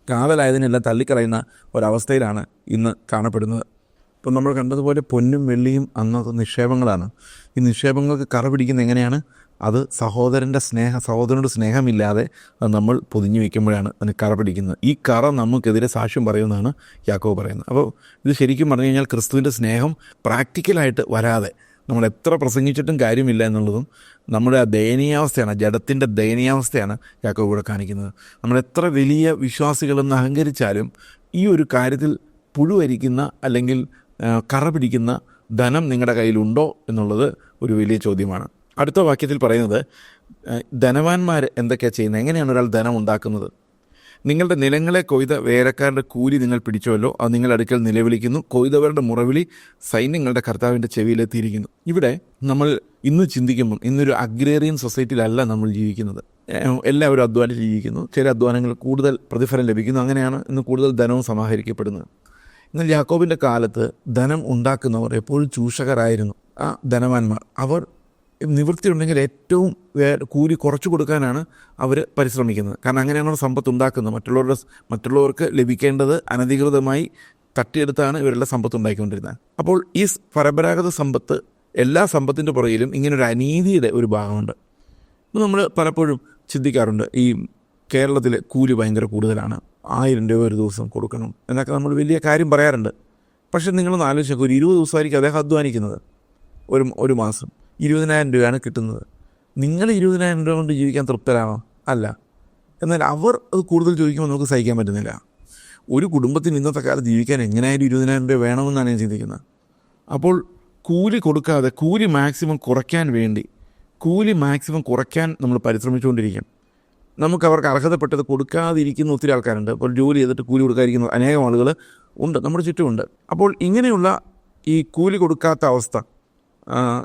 കാതലായതിനെല്ലാം തള്ളിക്കളയുന്ന ഒരവസ്ഥയിലാണ് ഇന്ന് കാണപ്പെടുന്നത്. ഇപ്പം നമ്മൾ കണ്ടതുപോലെ പൊന്നും വെള്ളിയും അന്നത്തെ നിക്ഷേപങ്ങളാണ്. ഈ നിക്ഷേപങ്ങൾക്ക് കറ പിടിക്കുന്നത് എങ്ങനെയാണ്? അത് സഹോദരനോട് സ്നേഹമില്ലാതെ അത് നമ്മൾ പൊതിഞ്ഞു വയ്ക്കുമ്പോഴാണ് അതിന് കറ പിടിക്കുന്നത്. ഈ കറ നമുക്കെതിരെ സാക്ഷ്യം പറയുമെന്നാണ് യാക്കോബ് പറയുന്നത്. അപ്പോൾ ഇത് ശരിക്കും പറഞ്ഞു കഴിഞ്ഞാൽ ക്രിസ്തുവിൻ്റെ സ്നേഹം പ്രാക്ടിക്കലായിട്ട് വരാതെ നമ്മൾ എത്ര പ്രസംഗിച്ചിട്ടും കാര്യമില്ല എന്നുള്ളതും നമ്മുടെ ആ ദയനീയാവസ്ഥയാണ്, ജഡത്തിൻ്റെ ദയനീയാവസ്ഥയാണ് യാക്കോബ് ഇവിടെ കാണിക്കുന്നത്. നമ്മൾ എത്ര വലിയ വിശ്വാസികളെന്ന് അഹങ്കരിച്ചാലും ഈ ഒരു കാര്യത്തിൽ പുഴുവരിക്കുന്ന അല്ലെങ്കിൽ കറ പിടിക്കുന്ന ധനം നിങ്ങളുടെ കയ്യിലുണ്ടോ എന്നുള്ളത് ഒരു വലിയ ചോദ്യമാണ്. അടുത്ത വാക്യത്തിൽ പറയുന്നത് ധനവാന്മാർ എന്തൊക്കെയാണ് ചെയ്യുന്നത്, എങ്ങനെയാണ് ഒരാൾ ധനം ഉണ്ടാക്കുന്നത്? നിങ്ങളുടെ നിലങ്ങളെ കൊയ്ത വേലക്കാരുടെ കൂലി നിങ്ങൾ പിടിച്ചുവല്ലോ, അത് നിങ്ങളുടെ അടുക്കൽ നിലവിളിക്കുന്നു. കൊയ്തവരുടെ മുറവിളി സൈന്യങ്ങളുടെ കർത്താവിൻ്റെ ചെവിയിലെത്തിയിരിക്കുന്നു. ഇവിടെ നമ്മൾ ഇന്ന് ചിന്തിക്കുമ്പോൾ ഇന്നൊരു അഗ്രേറിയൻ സൊസൈറ്റിയിലല്ല നമ്മൾ ജീവിക്കുന്നത്. എല്ലാവരും അധ്വാനിച്ച് ജീവിക്കുന്നു. ചില അധ്വാനങ്ങൾ കൂടുതൽ പ്രതിഫലം ലഭിക്കുന്നു. അങ്ങനെയാണ് ഇന്ന് കൂടുതൽ ധനവും സമാഹരിക്കപ്പെടുന്നത്. എന്നാൽ യാക്കോബിൻ്റെ കാലത്ത് ധനം ഉണ്ടാക്കുന്നവർ എപ്പോഴും ചൂഷകരായിരുന്നു. ആ ധനവാന്മാർ അവർ നിവൃത്തിയുണ്ടെങ്കിൽ ഏറ്റവും കൂലി കുറച്ച് കൊടുക്കാനാണ് അവർ പരിശ്രമിക്കുന്നത്. കാരണം അങ്ങനെയാണ് സമ്പത്ത് ഉണ്ടാക്കുന്നത്. മറ്റുള്ളവർക്ക് ലഭിക്കേണ്ടത് അനധികൃതമായി തട്ടിയെടുത്താണ് ഇവരുടെ സമ്പത്ത് ഉണ്ടാക്കിക്കൊണ്ടിരുന്നത്. അപ്പോൾ ഈ പരമ്പരാഗത സമ്പത്ത്, എല്ലാ സമ്പത്തിൻ്റെ പുറകിലും ഇങ്ങനൊരു അനീതിയുടെ ഒരു ഭാഗമുണ്ട്. ഇത് നമ്മൾ പലപ്പോഴും ചിന്തിക്കാറുണ്ട്. ഈ കേരളത്തിൽ കൂലി ഭയങ്കര കൂടുതലാണ്, 1000 രൂപ ഒരു ദിവസം കൊടുക്കണം എന്നൊക്കെ നമ്മൾ വലിയ കാര്യം പറയാറുണ്ട്. പക്ഷേ നിങ്ങളൊന്ന് ആലോചിച്ച് നോക്കുക, ഒരു 20 ദിവസമായിരിക്കും അദ്ദേഹം അധ്വാനിക്കുന്നത്. ഒരു മാസം 20,000 രൂപയാണ് കിട്ടുന്നത്. നിങ്ങൾ 20,000 രൂപ കൊണ്ട് ജീവിക്കാൻ തൃപ്തരാണോ? അല്ല. എന്നാൽ അവർ അത് കൂടുതൽ ചോദിക്കുമ്പോൾ നമുക്ക് സഹിക്കാൻ പറ്റുന്നില്ല. ഒരു കുടുംബത്തിന് ഇന്നത്തെ കാലത്ത് ജീവിക്കാൻ എങ്ങനെയായാലും 20,000 രൂപ വേണമെന്നാണ് ഞാൻ ചിന്തിക്കുന്നത്. അപ്പോൾ കൂലി കൊടുക്കാതെ കൂലി മാക്സിമം കുറയ്ക്കാൻ നമ്മൾ പരിശ്രമിച്ചുകൊണ്ടിരിക്കും. നമുക്ക് അവർക്ക് അർഹതപ്പെട്ടത് കൊടുക്കാതിരിക്കുന്ന ഒത്തിരി ആൾക്കാരുണ്ട്. അപ്പോൾ ജോലി ചെയ്തിട്ട് കൂലി കൊടുക്കാതിരിക്കുന്ന അനേകം ആളുകൾ ഉണ്ട്, നമ്മുടെ ചുറ്റുമുണ്ട്. അപ്പോൾ ഇങ്ങനെയുള്ള ഈ കൂലി കൊടുക്കാത്ത അവസ്ഥ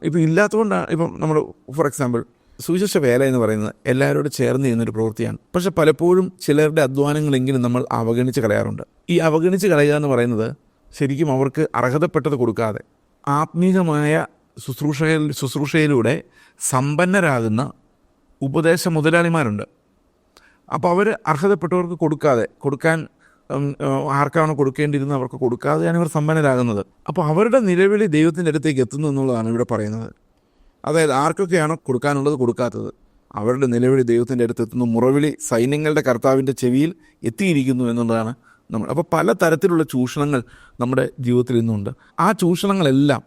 ഇപ്പം ഇല്ലാത്തതുകൊണ്ടാണ്. ഇപ്പം നമ്മൾ ഫോർ എക്സാമ്പിൾ സുവിശേഷ വേല എന്ന് പറയുന്നത് എല്ലാവരോടും ചേർന്ന് ചെയ്യുന്നൊരു പ്രവൃത്തിയാണ്. പക്ഷെ പലപ്പോഴും ചിലരുടെ അധ്വാനങ്ങളെങ്കിലും നമ്മൾ അവഗണിച്ച് കളയാറുണ്ട്. ഈ അവഗണിച്ച് കളയുക എന്ന് പറയുന്നത് ശരിക്കും അവർക്ക് അർഹതപ്പെട്ടത് കൊടുക്കാതെ ആത്മീകമായ ശുശ്രൂഷയിലൂടെ സമ്പന്നരാകുന്ന ഉപദേശ മുതലാളിമാരുണ്ട്. അപ്പോൾ അവർ അർഹതപ്പെട്ടവർക്ക് കൊടുക്കാൻ ആർക്കാണ് കൊടുക്കേണ്ടിയിരുന്നത് അവർക്ക് കൊടുക്കാതെയാണ് ഇവർ സമ്പന്നരാകുന്നത്. അപ്പോൾ അവരുടെ നിലവിളി ദൈവത്തിൻ്റെ അടുത്തേക്ക് എത്തുന്നു എന്നുള്ളതാണ് ഇവിടെ പറയുന്നത്. അതായത് ആർക്കൊക്കെയാണോ കൊടുക്കാനുള്ളത് കൊടുക്കാത്തത്, അവരുടെ നിലവിളി ദൈവത്തിൻ്റെ അടുത്ത് എത്തുന്നു. മുറവിളി സൈന്യങ്ങളുടെ കർത്താവിൻ്റെ ചെവിയിൽ എത്തിയിരിക്കുന്നു എന്നുള്ളതാണ് നമ്മൾ. അപ്പോൾ പല തരത്തിലുള്ള ചൂഷണങ്ങൾ നമ്മുടെ ജീവിതത്തിൽ ഇന്നുണ്ട്. ആ ചൂഷണങ്ങളെല്ലാം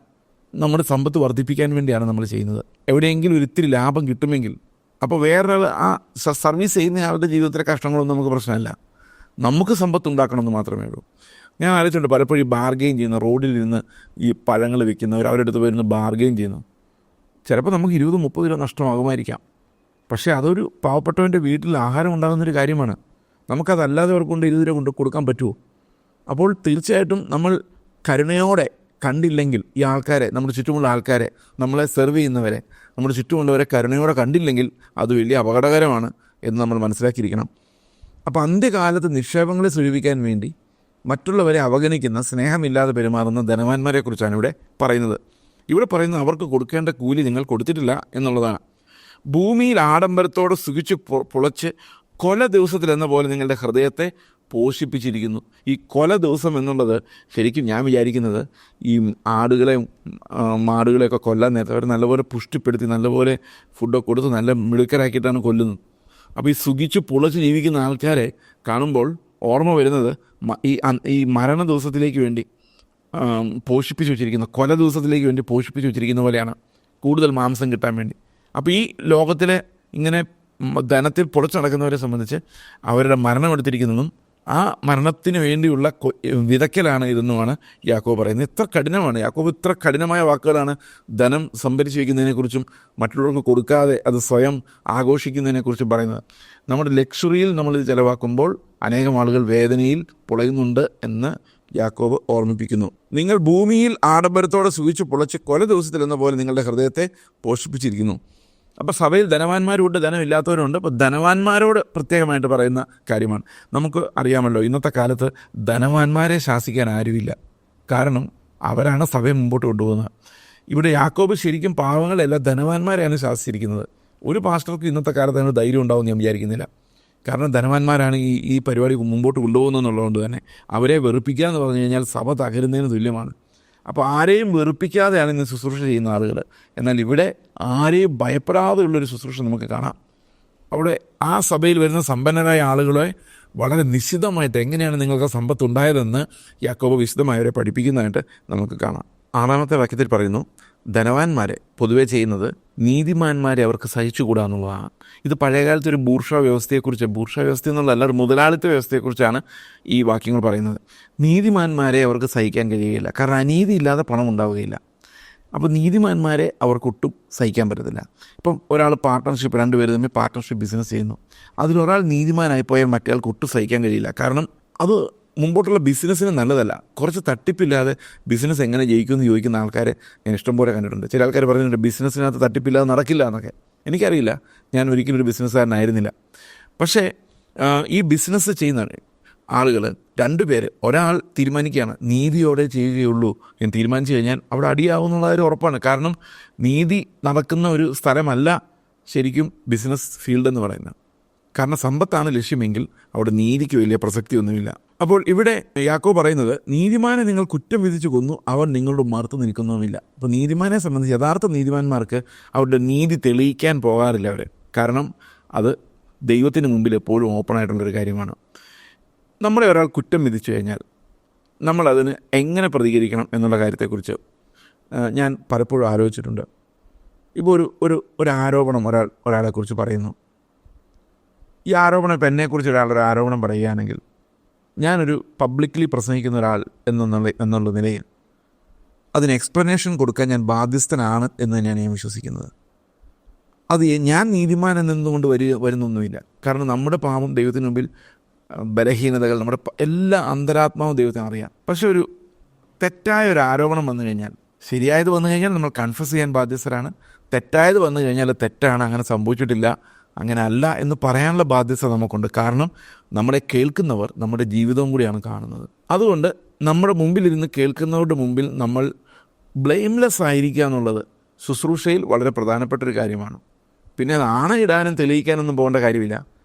നമ്മുടെ സമ്പത്ത് വർദ്ധിപ്പിക്കാൻ വേണ്ടിയാണ് നമ്മൾ ചെയ്യുന്നത്. എവിടെയെങ്കിലും ഒരു ഇത്തിരി ലാഭം കിട്ടുമെങ്കിൽ, അപ്പോൾ വേറൊരാൾ ആ സർവീസ് ചെയ്യുന്ന ആളുടെ ജീവിതത്തിലെ കഷ്ടങ്ങളൊന്നും നമുക്ക് പ്രശ്നമല്ല. നമുക്ക് സമ്പത്ത് ഉണ്ടാക്കണമെന്ന് മാത്രമേ ഉള്ളൂ. ഞാൻ ആലോചിച്ചിട്ടുണ്ട് പലപ്പോഴും ഈ ബാർഗെയിൻ ചെയ്യുന്ന, റോഡിൽ നിന്ന് ഈ പഴങ്ങൾ വിൽക്കുന്നവർ അവരുടെ അടുത്ത് വരുന്ന ബാർഗെയിൻ ചെയ്യുന്നു. ചിലപ്പോൾ നമുക്ക് 20-30 രൂപ നഷ്ടമാകുമായിരിക്കാം. പക്ഷേ അതൊരു പാവപ്പെട്ടവൻ്റെ വീട്ടിൽ ആഹാരം ഉണ്ടാകുന്നൊരു കാര്യമാണ്. നമുക്കതല്ലാതെ അവർക്ക് കൊണ്ട് 20 രൂപ കൊണ്ട് കൊടുക്കാൻ പറ്റുമോ? അപ്പോൾ തീർച്ചയായിട്ടും നമ്മൾ കരുണയോടെ കണ്ടില്ലെങ്കിൽ ഈ ആൾക്കാരെ, നമ്മുടെ ചുറ്റുമുള്ള ആൾക്കാരെ, നമ്മളെ സെർവ് ചെയ്യുന്നവരെ, നമ്മുടെ ചുറ്റുമുള്ളവരെ കരുണയോടെ കണ്ടില്ലെങ്കിൽ അത് വലിയ അപകടകരമാണ് എന്ന് നമ്മൾ മനസ്സിലാക്കിയിരിക്കണം. അപ്പോൾ അന്ത്യകാലത്ത് നിക്ഷേപങ്ങളെ സ്വരൂപിക്കാൻ വേണ്ടി മറ്റുള്ളവരെ അവഗണിക്കുന്ന, സ്നേഹമില്ലാതെ പെരുമാറുന്ന ധനവാന്മാരെക്കുറിച്ചാണ് ഇവിടെ പറയുന്നത്. ഇവിടെ പറയുന്നത് അവർക്ക് കൊടുക്കേണ്ട കൂലി നിങ്ങൾ കൊടുത്തിട്ടില്ല എന്നുള്ളതാണ്. ഭൂമിയിൽ ആഡംബരത്തോടെ സുഖിച്ച് പുളച്ച് കൊല ദിവസത്തിലെന്ന പോലെ നിങ്ങളുടെ ഹൃദയത്തെ പോഷിപ്പിച്ചിരിക്കുന്നു. ഈ കൊല ദിവസം എന്നുള്ളത് ശരിക്കും ഞാൻ വിചാരിക്കുന്നത് ഈ ആടുകളെയും മാടുകളെയൊക്കെ കൊല്ലാൻ നേരത്തെ അവർ നല്ലപോലെ പുഷ്ടിപ്പെടുത്തി നല്ലപോലെ ഫുഡൊക്കെ കൊടുത്ത് നല്ല മിടുക്കരാക്കിയിട്ടാണ് കൊല്ലുന്നത്. അപ്പോൾ ഈ സുഖിച്ച് പുളച്ച് ജീവിക്കുന്ന ആൾക്കാരെ കാണുമ്പോൾ ഓർമ്മ വരുന്നത് ഈ മരണ ദിവസത്തിലേക്ക് വേണ്ടി പോഷിപ്പിച്ച് വെച്ചിരിക്കുന്ന, കൊല ദിവസത്തിലേക്ക് വേണ്ടി പോഷിപ്പിച്ച് വെച്ചിരിക്കുന്ന പോലെയാണ്, കൂടുതൽ മാംസം കിട്ടാൻ വേണ്ടി. അപ്പോൾ ഈ ലോകത്തിലെ ഇങ്ങനെ ധനത്തിൽ പൊളിച്ചു നടക്കുന്നവരെ സംബന്ധിച്ച് അവരുടെ മരണം എടുത്തിരിക്കുന്നതും ആ മരണത്തിന് വേണ്ടിയുള്ള വിതയ്ക്കലാണ് ഇതെന്നുമാണ് യാക്കോബ് പറയുന്നത്. ഇത്ര കഠിനമാണ് യാക്കോബ്, ഇത്ര കഠിനമായ വാക്കുകളാണ് ധനം സംഭരിച്ചു വയ്ക്കുന്നതിനെക്കുറിച്ചും മറ്റുള്ളവർക്ക് കൊടുക്കാതെ അത് സ്വയം ആഘോഷിക്കുന്നതിനെക്കുറിച്ചും പറയുന്നത്. നമ്മുടെ ലക്ഷറിയിൽ നമ്മളിത് ചിലവാക്കുമ്പോൾ അനേകം ആളുകൾ വേദനയിൽ പൊളയുന്നുണ്ട് എന്ന് യാക്കോബ് ഓർമ്മിപ്പിക്കുന്നു. നിങ്ങൾ ഭൂമിയിൽ ആഡംബരത്തോടെ സുഖിച്ച് പൊളച്ച് കൊല ദിവസത്തിലെന്ന പോലെ നിങ്ങളുടെ ഹൃദയത്തെ പോഷിപ്പിച്ചിരിക്കുന്നു. അപ്പോൾ സഭയിൽ ധനവാന്മാരുണ്ട്, ധനമില്ലാത്തവരുണ്ട്. അപ്പോൾ ധനവാന്മാരോട് പ്രത്യേകമായിട്ട് പറയുന്ന കാര്യമാണ്. നമുക്ക് അറിയാമല്ലോ, ഇന്നത്തെ കാലത്ത് ധനവാന്മാരെ ശാസിക്കാൻ ആരുമില്ല. കാരണം അവരാണ് സഭയെ മുമ്പോട്ട് കൊണ്ടുപോകുന്നത്. ഇവിടെ യാക്കോബ് ശരിക്കും പാവങ്ങളെല്ലാം ധനവാന്മാരെയാണ് ശാസിച്ചിരിക്കുന്നത്. ഒരു പാസ്റ്റർക്ക് ഇന്നത്തെ കാലത്ത് അതിന് ധൈര്യം ഉണ്ടാവുമെന്ന് ഞാൻ വിചാരിക്കുന്നില്ല. കാരണം ധനവാന്മാരാണ് ഈ പരിപാടി മുമ്പോട്ട് കൊണ്ടുപോകുന്നതെന്നുള്ളതുകൊണ്ട് തന്നെ അവരെ വെറുപ്പിക്കുക എന്ന് പറഞ്ഞു കഴിഞ്ഞാൽ സഭ തകരുന്നതിന് തുല്യമാണ്. അപ്പോൾ ആരെയും വെറുപ്പിക്കാതെയാണ് ഇന്ന് ശുശ്രൂഷ ചെയ്യുന്ന ആളുകൾ. എന്നാൽ ഇവിടെ ആരെയും ഭയപ്പെടാതെയുള്ളൊരു ശുശ്രൂഷ നമുക്ക് കാണാം. അവിടെ ആ സഭയിൽ വരുന്ന സമ്പന്നരായ ആളുകളെ വളരെ നിശ്ചിതമായിട്ട് എങ്ങനെയാണ് നിങ്ങൾക്ക് സമ്പത്ത് ഉണ്ടായതെന്ന് യാക്കോബ് വിശദമായവരെ പഠിപ്പിക്കുന്നതായിട്ട് നമുക്ക് കാണാം. 6-ാമത്തെ വാക്യത്തിൽ പറയുന്നു, ധനവാന്മാരെ പൊതുവെ ചെയ്യുന്നത് നീതിമാന്മാരെ അവർക്ക് സഹിച്ചുകൂടാ എന്നുള്ളതാണ്. ഇത് പഴയകാലത്തെ ഒരു ബൂർഷ്വാ വ്യവസ്ഥ എന്നുള്ളതല്ല, ഒരു മുതലാളിത്ത വ്യവസ്ഥയെക്കുറിച്ചാണ് ഈ വാക്യങ്ങൾ പറയുന്നത്. നീതിമാന്മാരെ അവർക്ക് സഹിക്കാൻ കഴിയുകയില്ല, കാരണം അനീതി ഇല്ലാതെ പണം ഉണ്ടാവുകയില്ല. അപ്പോൾ നീതിമാന്മാരെ അവർക്കൊട്ടും സഹിക്കാൻ പറ്റത്തില്ല. ഇപ്പം ഒരാൾ പാർട്ട്ണർഷിപ്പ്, 2 പേര് തമ്മിൽ പാർട്ട്ണർഷിപ്പ് ബിസിനസ് ചെയ്യുന്നു. അതിലൊരാൾ നീതിമാനായിപ്പോയാൽ മറ്റേയാൾക്ക് ഒട്ടും സഹിക്കാൻ കഴിയില്ല. കാരണം അത് മുമ്പോട്ടുള്ള ബിസിനസ്സിന് നല്ലതല്ല. കുറച്ച് തട്ടിപ്പില്ലാതെ ബിസിനസ് എങ്ങനെ ജയിക്കുമെന്ന് ചോദിക്കുന്ന ആൾക്കാരെ ഞാൻ ഇഷ്ടംപോലെ കണ്ടിട്ടുണ്ട്. ചില ആൾക്കാർ പറഞ്ഞിട്ടുണ്ട് ബിസിനസ്സിനകത്ത് തട്ടിപ്പില്ലാതെ നടക്കില്ല എന്നൊക്കെ. എനിക്കറിയില്ല, ഞാൻ ഒരിക്കലും ഒരു ബിസിനസ്സുകാരനായിരുന്നില്ല. പക്ഷേ ഈ ബിസിനസ് ചെയ്യുന്ന ആളുകൾ 2 പേര്, ഒരാൾ തീരുമാനിക്കുകയാണ് നീതിയോടെ ചെയ്യുകയുള്ളൂ എന്ന് തീരുമാനിച്ചു കഴിഞ്ഞാൽ അവിടെ അടിയാവുന്നുള്ള ഒരു ഉറപ്പാണ്. കാരണം നീതി നടക്കുന്ന ഒരു സ്ഥലമല്ല ശരിക്കും ബിസിനസ് ഫീൽഡ് എന്ന് പറയുന്നത്. കാരണം സമ്പത്താണ് ലക്ഷ്യമെങ്കിൽ അവിടെ നീതിക്ക് വലിയ പ്രസക്തിയൊന്നുമില്ല. അപ്പോൾ ഇവിടെ യാക്കോബ് പറയുന്നത്, നീതിമാനെ നിങ്ങൾ കുറ്റം വിധിച്ചു കൊന്നു, അവൻ നിങ്ങളുടെ മറുത്ത് നിൽക്കുന്നുമില്ല. അപ്പോൾ നീതിമാനെ സംബന്ധിച്ച് യഥാർത്ഥ നീതിമാന്മാർക്ക് അവരുടെ നീതി തെളിയിക്കാൻ പോകാറില്ല അവർ. കാരണം അത് ദൈവത്തിന് മുമ്പിൽ എപ്പോഴും ഓപ്പണായിട്ടുള്ളൊരു കാര്യമാണ്. നമ്മളെ ഒരാൾ കുറ്റം വിധിച്ചു കഴിഞ്ഞാൽ നമ്മളതിന് എങ്ങനെ പ്രതികരിക്കണം എന്നുള്ള കാര്യത്തെക്കുറിച്ച് ഞാൻ പലപ്പോഴും ആലോചിച്ചിട്ടുണ്ട്. ഇപ്പോൾ ഒരു ആരോപണം ഒരാളെക്കുറിച്ച് പറയുന്നു. ഈ ആരോപണം ഇപ്പം എന്നെക്കുറിച്ച് ഒരാളൊരു ആരോപണം പറയുകയാണെങ്കിൽ ഞാനൊരു പബ്ലിക്കലി പ്രസംഗിക്കുന്ന ഒരാൾ എന്നുള്ള നിലയിൽ അതിന് എക്സ്പ്ലനേഷൻ കൊടുക്കാൻ ഞാൻ ബാധ്യസ്ഥനാണ് എന്ന് തന്നെയാണ് ഞാൻ വിശ്വസിക്കുന്നത്. അത് ഞാൻ നീതിമാൻ എന്നതുകൊണ്ട് വരുന്നൊന്നുമില്ല. കാരണം നമ്മുടെ പാപം ദൈവത്തിന് മുമ്പിൽ, ബലഹീനതകൾ, നമ്മുടെ എല്ലാ അന്തരാത്മാവും ദൈവത്തിന് അറിയാം. പക്ഷെ ഒരു തെറ്റായ ഒരു ആരോപണം വന്നു കഴിഞ്ഞാൽ, ശരിയായത് വന്നു കഴിഞ്ഞാൽ നമ്മൾ കൺഫസ് ചെയ്യാൻ ബാധ്യസ്ഥരാണ്. തെറ്റായത് വന്നു കഴിഞ്ഞാൽ തെറ്റാണ്, അങ്ങനെ സംഭവിച്ചിട്ടില്ല, അങ്ങനെ അല്ല എന്ന് പറയാനുള്ള ബാധ്യത നമുക്കുണ്ട്. കാരണം നമ്മളെ കേൾക്കുന്നവർ നമ്മുടെ ജീവിതവും കൂടിയാണ് കാണുന്നത്. അതുകൊണ്ട് നമ്മുടെ മുമ്പിലിരുന്ന് കേൾക്കുന്നവരുടെ മുമ്പിൽ നമ്മൾ ബ്ലെയിംലെസ് ആയിരിക്കുക എന്നുള്ളത് ശുശ്രൂഷയിൽ വളരെ പ്രധാനപ്പെട്ടൊരു കാര്യമാണ്. പിന്നെ അത് ആണയിടാനും തെളിയിക്കാനൊന്നും പോകേണ്ട കാര്യമില്ല.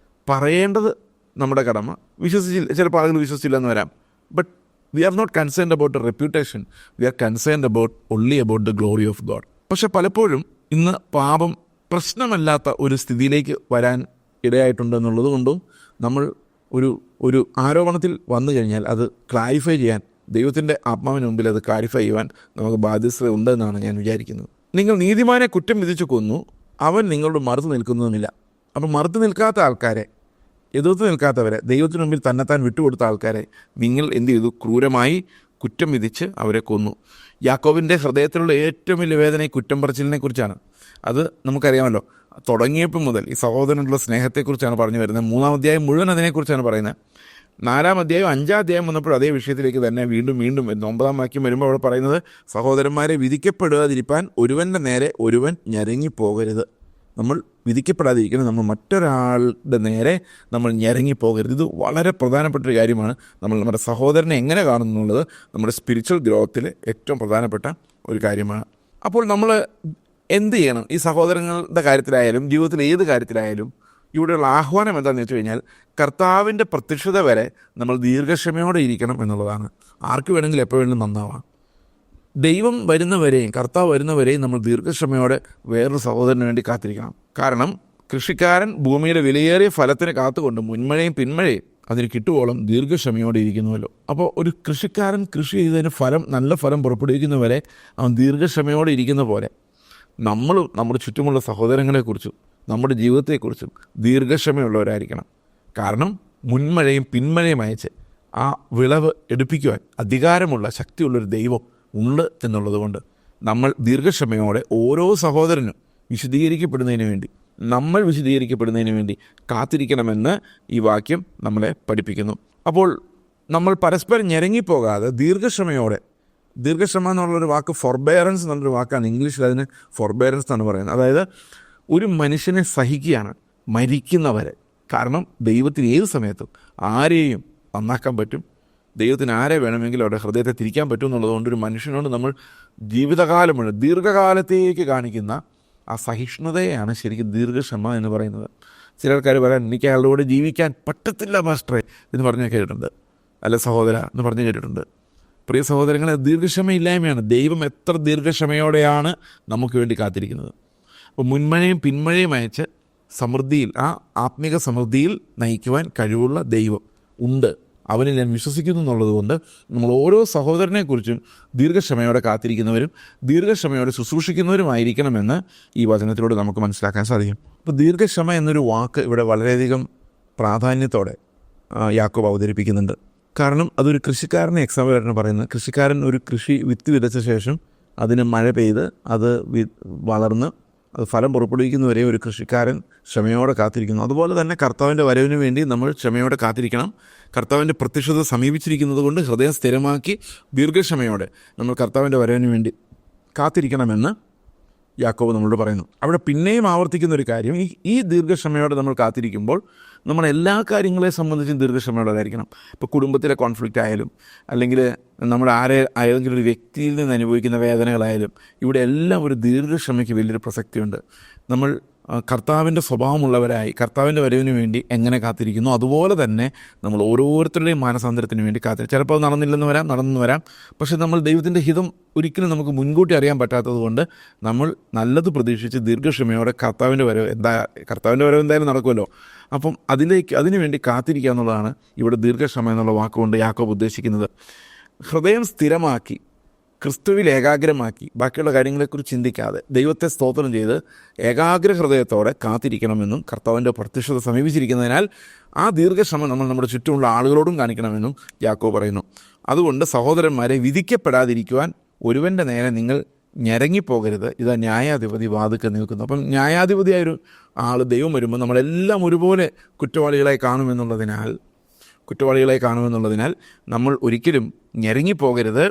പറയേണ്ടത് നമ്മുടെ കടമ. ചിലപ്പോൾ ആളുകൾ വിശ്വസിച്ചില്ല എന്ന് വരാം. But we are not concerned about a reputation, we are concerned only about the glory of God. പക്ഷെ പലപ്പോഴും ഇന്ന് പാപം പ്രശ്നമല്ലാത്ത ഒരു സ്ഥിതിയിലേക്ക് വരാൻ ഇടയായിട്ടുണ്ടെന്നുള്ളത് കൊണ്ടും നമ്മൾ ഒരു ആരോപണത്തിൽ വന്നു കഴിഞ്ഞാൽ അത് ക്ലാരിഫൈ ചെയ്യാൻ, ദൈവത്തിൻ്റെ ആത്മാവിന് മുമ്പിൽ അത് ക്ലാരിഫൈ ചെയ്യുവാൻ നമുക്ക് ബാധ്യത ഉണ്ടെന്നാണ് ഞാൻ വിചാരിക്കുന്നത്. നിങ്ങൾ നീതിമാനെ കുറ്റം വിധിച്ചു കൊന്നു, അവൻ നിങ്ങളോട് മറുത്തു നിൽക്കുന്നതുമില്ല. അപ്പം മറുത്തു നിൽക്കാത്ത ആൾക്കാരെ, എതിർത്ത് നിൽക്കാത്തവരെ, ദൈവത്തിന് മുമ്പിൽ തന്നെത്താൻ വിട്ടുകൊടുത്ത ആൾക്കാരെ നിങ്ങൾ എന്ത് ചെയ്തു? ക്രൂരമായി കുറ്റം വിധിച്ച് അവരെ കൊന്നു. യാക്കോബിൻ്റെ ഹൃദയത്തിലുള്ള ഏറ്റവും വലിയ വേദന ഈ കുറ്റം പറച്ചിലിനെ കുറിച്ചാണ്. അത് നമുക്കറിയാമല്ലോ. തുടങ്ങിയപ്പോൾ മുതൽ ഈ സഹോദരനുള്ള സ്നേഹത്തെക്കുറിച്ചാണ് പറഞ്ഞു വരുന്നത്. 3-ാം അധ്യായം മുഴുവൻ അതിനെക്കുറിച്ചാണ് പറയുന്നത്. 4-ാം അധ്യായം 5-ാം അധ്യായം വന്നപ്പോൾ അതേ വിഷയത്തിലേക്ക് തന്നെ വീണ്ടും 9-ാം വാക്യം വരുമ്പോൾ അവിടെ പറയുന്നത്, സഹോദരന്മാരെ വിധിക്കപ്പെടുകാതിരിപ്പാൻ ഒരുവൻ്റെ നേരെ ഒരുവൻ ഞരങ്ങിപ്പോകരുത്. നമ്മൾ വിധിക്കപ്പെടാതിരിക്കണം, നമ്മൾ മറ്റൊരാളുടെ നേരെ നമ്മൾ ഞരങ്ങിപ്പോകരുത്. ഇത് വളരെ പ്രധാനപ്പെട്ടൊരു കാര്യമാണ്. നമ്മൾ നമ്മുടെ സഹോദരനെ എങ്ങനെ കാണുന്നു എന്നുള്ളത് നമ്മുടെ സ്പിരിച്വൽ ഗ്രോത്തിൽ ഏറ്റവും പ്രധാനപ്പെട്ട ഒരു കാര്യമാണ്. അപ്പോൾ നമ്മൾ എന്ത് ചെയ്യണം? ഈ സഹോദരങ്ങളുടെ കാര്യത്തിലായാലും ജീവിതത്തിൽ ഏത് കാര്യത്തിലായാലും ഇവിടെയുള്ള ആഹ്വാനം എന്താണെന്ന് വെച്ച് കഴിഞ്ഞാൽ, കർത്താവിൻ്റെ പ്രത്യക്ഷത വരെ നമ്മൾ ദീർഘക്ഷമയോടെ ഇരിക്കണം എന്നുള്ളതാണ്. ആർക്ക് വേണമെങ്കിലും എപ്പോൾ വേണമെങ്കിലും നന്നാവാം. ദൈവം വരുന്നവരെയും കർത്താവ് വരുന്നവരെയും നമ്മൾ ദീർഘക്ഷമയോടെ വേറൊരു സഹോദരന് വേണ്ടി കാത്തിരിക്കണം. കാരണം കൃഷിക്കാരൻ ഭൂമിയുടെ വിലയേറിയ ഫലത്തിന് കാത്തുകൊണ്ട് മുൻമഴയും പിന്മഴയും അതിന് കിട്ടുവോളം ദീർഘക്ഷമയോടെ ഇരിക്കുന്നുവല്ലോ. അപ്പോൾ ഒരു കൃഷിക്കാരൻ കൃഷി ചെയ്തതിന് നല്ല ഫലം പുറപ്പെടുവിക്കുന്നവരെ അവൻ ദീർഘക്ഷമയോടെ ഇരിക്കുന്ന പോലെ നമ്മളും നമ്മുടെ ചുറ്റുമുള്ള സഹോദരങ്ങളെക്കുറിച്ചും നമ്മുടെ ജീവിതത്തെക്കുറിച്ചും ദീർഘക്ഷമയുള്ളവരായിരിക്കണം. കാരണം മുൻമഴയും പിന്മഴയും അയച്ച് ആ വിളവ് എടുപ്പിക്കുവാൻ അധികാരമുള്ള ശക്തിയുള്ളൊരു ദൈവം ഉണ്ട് എന്നുള്ളത് കൊണ്ട് നമ്മൾ ദീർഘക്ഷമയോടെ ഓരോ സഹോദരനും നമ്മൾ വിശദീകരിക്കപ്പെടുന്നതിന് വേണ്ടി കാത്തിരിക്കണമെന്ന് ഈ വാക്യം നമ്മളെ പഠിപ്പിക്കുന്നു. അപ്പോൾ നമ്മൾ പരസ്പരം ഞെരങ്ങിപ്പോകാതെ ദീർഘക്ഷമയോടെ, ദീർഘക്ഷമ എന്നുള്ളൊരു വാക്ക് ഫോർബെയറൻസ് എന്നുള്ളൊരു വാക്കാണ്. ഇംഗ്ലീഷിൽ അതിന് ഫോർബെയറൻസ് എന്നാണ് പറയുന്നത്. അതായത് ഒരു മനുഷ്യനെ സഹിക്കുകയാണ് മരിക്കുന്നവരെ. കാരണം ദൈവത്തിന് ഏത് സമയത്തും ആരെയും നന്നാക്കാൻ പറ്റും. ദൈവത്തിന് ആരെ വേണമെങ്കിലും അവരുടെ ഹൃദയത്തെ തിരിക്കാൻ പറ്റും എന്നുള്ളതുകൊണ്ട് ഒരു മനുഷ്യനോട് നമ്മൾ ജീവിതകാലം മുഴുവൻ ദീർഘകാലത്തേക്ക് കാണിക്കുന്ന ആ സഹിഷ്ണുതയാണ് ശരിക്കും ദീർഘക്ഷമ എന്ന് പറയുന്നത്. ചില ആൾക്കാർ പറയാൻ, എനിക്ക് അയാളുടെ കൂടെ ജീവിക്കാൻ പറ്റത്തില്ല മാസ്റ്ററെ എന്ന് പറഞ്ഞ് കേട്ടിട്ടുണ്ട്, അല്ല സഹോദര എന്ന് പറഞ്ഞ് കേട്ടിട്ടുണ്ട്. പ്രിയ സഹോദരങ്ങളെ, ദീർഘക്ഷമയില്ലായ്മയാണ്. ദൈവം എത്ര ദീർഘക്ഷമയോടെയാണ് നമുക്ക് വേണ്ടി കാത്തിരിക്കുന്നത്. അപ്പോൾ മുൻമഴയും പിന്മഴയും അയച്ച് സമൃദ്ധിയിൽ, ആ ആത്മീക സമൃദ്ധിയിൽ നയിക്കുവാൻ കഴിവുള്ള ദൈവം ഉണ്ട്. അവനിൽ ഞാൻ വിശ്വസിക്കുന്നു എന്നുള്ളതുകൊണ്ട് നമ്മൾ ഓരോ സഹോദരനെക്കുറിച്ചും ദീർഘക്ഷമയോടെ കാത്തിരിക്കുന്നവരും ദീർഘക്ഷമയോടെ ശുശ്രൂഷിക്കുന്നവരുമായിരിക്കണമെന്ന് ഈ വചനത്തിലൂടെ നമുക്ക് മനസ്സിലാക്കാൻ സാധിക്കും. അപ്പോൾ ദീർഘക്ഷമ എന്നൊരു വാക്ക് ഇവിടെ വളരെയധികം പ്രാധാന്യത്തോടെ യാക്കോബ് അവതരിപ്പിക്കുന്നുണ്ട്. കാരണം അതൊരു കൃഷിക്കാരനെ എക്സാമ്പിളായിട്ടാണ് പറയുന്നത്. കൃഷിക്കാരൻ ഒരു കൃഷി വിത്ത് വിതച്ച ശേഷം അതിന് മഴ പെയ്ത് അത് വളർന്ന് അത് ഫലം പുറപ്പെടുവിക്കുന്നവരെ ഒരു കൃഷിക്കാരൻ ക്ഷമയോടെ കാത്തിരിക്കുന്നു. അതുപോലെ തന്നെ കർത്താവിൻ്റെ വരവിന് വേണ്ടി നമ്മൾ ക്ഷമയോടെ കാത്തിരിക്കണം. കർത്താവിൻ്റെ പ്രത്യക്ഷത സമീപിച്ചിരിക്കുന്നത് കൊണ്ട് ഹൃദയം സ്ഥിരമാക്കി ദീർഘക്ഷമയോടെ നമ്മൾ കർത്താവിൻ്റെ വരവിന് വേണ്ടി കാത്തിരിക്കണമെന്ന് യാക്കോബ് നമ്മളോട് പറയുന്നു. അവിടെ പിന്നെയും ആവർത്തിക്കുന്ന ഒരു കാര്യം, ഈ ദീർഘക്ഷമയോടെ നമ്മൾ കാത്തിരിക്കുമ്പോൾ നമ്മൾ എല്ലാ കാര്യങ്ങളെ സംബന്ധിച്ചും ദീർഘക്ഷമയോടായിരിക്കണം. ഇപ്പോൾ കുടുംബത്തിലെ കോൺഫ്ലിക്റ്റ് ആയാലും, അല്ലെങ്കിൽ നമ്മുടെ ഏതെങ്കിലും ഒരു വ്യക്തിയിൽ നിന്ന് അനുഭവിക്കുന്ന വേദനകളായാലും, ഇവിടെ എല്ലാം ഒരു ദീർഘക്ഷമയ്ക്ക് വലിയൊരു പ്രസക്തിയുണ്ട്. നമ്മൾ കർത്താവിൻ്റെ സ്വഭാവമുള്ളവരായി കർത്താവിൻ്റെ വരവിന് വേണ്ടി എങ്ങനെ കാത്തിരിക്കുന്നു, അതുപോലെ തന്നെ നമ്മൾ ഓരോരുത്തരുടെയും മാനസാന്തരത്തിന് വേണ്ടി ചിലപ്പോൾ അത് നടന്നു വരാം. പക്ഷേ നമ്മൾ ദൈവത്തിൻ്റെ ഹിതം ഒരിക്കലും നമുക്ക് മുൻകൂട്ടി അറിയാൻ പറ്റാത്തത് കൊണ്ട് നമ്മൾ നല്ലത് പ്രതീക്ഷിച്ച് ദീർഘക്ഷമയോടെ കർത്താവിൻ്റെ വരവ് എന്തായാലും നടക്കുമല്ലോ. അപ്പം അതിനു വേണ്ടി കാത്തിരിക്കുക എന്നുള്ളതാണ് ഇവിടെ ദീർഘക്ഷമ എന്നുള്ള വാക്കുകൊണ്ട് യാക്കോബ് ഉദ്ദേശിക്കുന്നത്. ഹൃദയം സ്ഥിരമാക്കി, ക്രിസ്തുവിൽ ഏകാഗ്രമാക്കി, ബാക്കിയുള്ള കാര്യങ്ങളെക്കുറിച്ച് ചിന്തിക്കാതെ ദൈവത്തെ സ്തോത്രം ചെയ്ത് ഏകാഗ്ര ഹൃദയത്തോടെ കാത്തിരിക്കണമെന്നും കർത്താവിൻ്റെ പ്രത്യക്ഷത സമീപിച്ചിരിക്കുന്നതിനാൽ ആ ദീർഘക്ഷമ നമ്മൾ നമ്മുടെ ചുറ്റുമുള്ള ആളുകളോടും കാണിക്കണമെന്നും യാക്കോബ് പറയുന്നു. അതുകൊണ്ട് സഹോദരന്മാരെ, വിധിക്കപ്പെടാതിരിക്കുവാൻ ഒരുവൻ്റെ നേരെ നിങ്ങൾ ഞരങ്ങിപ്പോകരുത്, ഇതാ ന്യായാധിപതി വാതിൽക്കൽ നിൽക്കുന്നു. അപ്പം ന്യായാധിപതിയായൊരു ആൾ ദൈവം വരുമ്പോൾ നമ്മളെല്ലാം ഒരുപോലെ കുറ്റവാളികളായി കാണുമെന്നുള്ളതിനാൽ നമ്മൾ ഒരിക്കലും ഞരങ്ങിപ്പോകരുത്.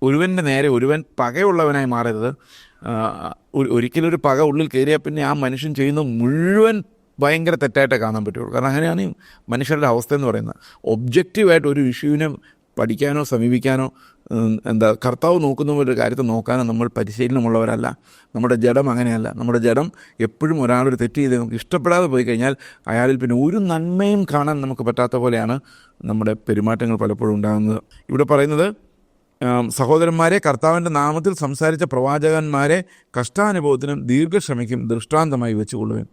ഒരുവൻ്റെ നേരെ ഒരുവൻ പകയുള്ളവനായി മാറരുത്. ഒരിക്കലും ഒരു പക ഉള്ളിൽ കയറിയാൽ പിന്നെ ആ മനുഷ്യൻ ചെയ്യുന്ന മുഴുവൻ ഭയങ്കര തെറ്റായിട്ടേ കാണാൻ പറ്റുള്ളൂ. കാരണം അങ്ങനെയാണ് ഈ മനുഷ്യരുടെ അവസ്ഥ എന്ന് പറയുന്നത്. ഒബ്ജക്റ്റീവായിട്ട് ഒരു ഇഷ്യൂവിനെ പഠിക്കാനോ സമീപിക്കാനോ കർത്താവ് നോക്കുന്ന പോലെ ഒരു കാര്യത്തെ നോക്കാനോ നമ്മൾ പരിശീലനമുള്ളവരല്ല. നമ്മുടെ ജഡം അങ്ങനെയല്ല. നമ്മുടെ ജഡം എപ്പോഴും ഒരാളൊരു തെറ്റ് ചെയ്ത് നമുക്ക് ഇഷ്ടപ്പെടാതെ പോയി കഴിഞ്ഞാൽ അയാളിൽ പിന്നെ ഒരു നന്മയും കാണാൻ നമുക്ക് പറ്റാത്ത പോലെയാണ് നമ്മുടെ പെരുമാറ്റങ്ങൾ പലപ്പോഴും ഉണ്ടാകുന്നത്. ഇവിടെ പറയുന്നത്, സഹോദരന്മാരെ, കർത്താവിൻ്റെ നാമത്തിൽ സംസാരിച്ച പ്രവാചകന്മാരെ കഷ്ടാനുഭവത്തിനും ദീർഘക്ഷമയ്ക്കും ദൃഷ്ടാന്തമായി വെച്ചുകൊള്ളുവേൻ.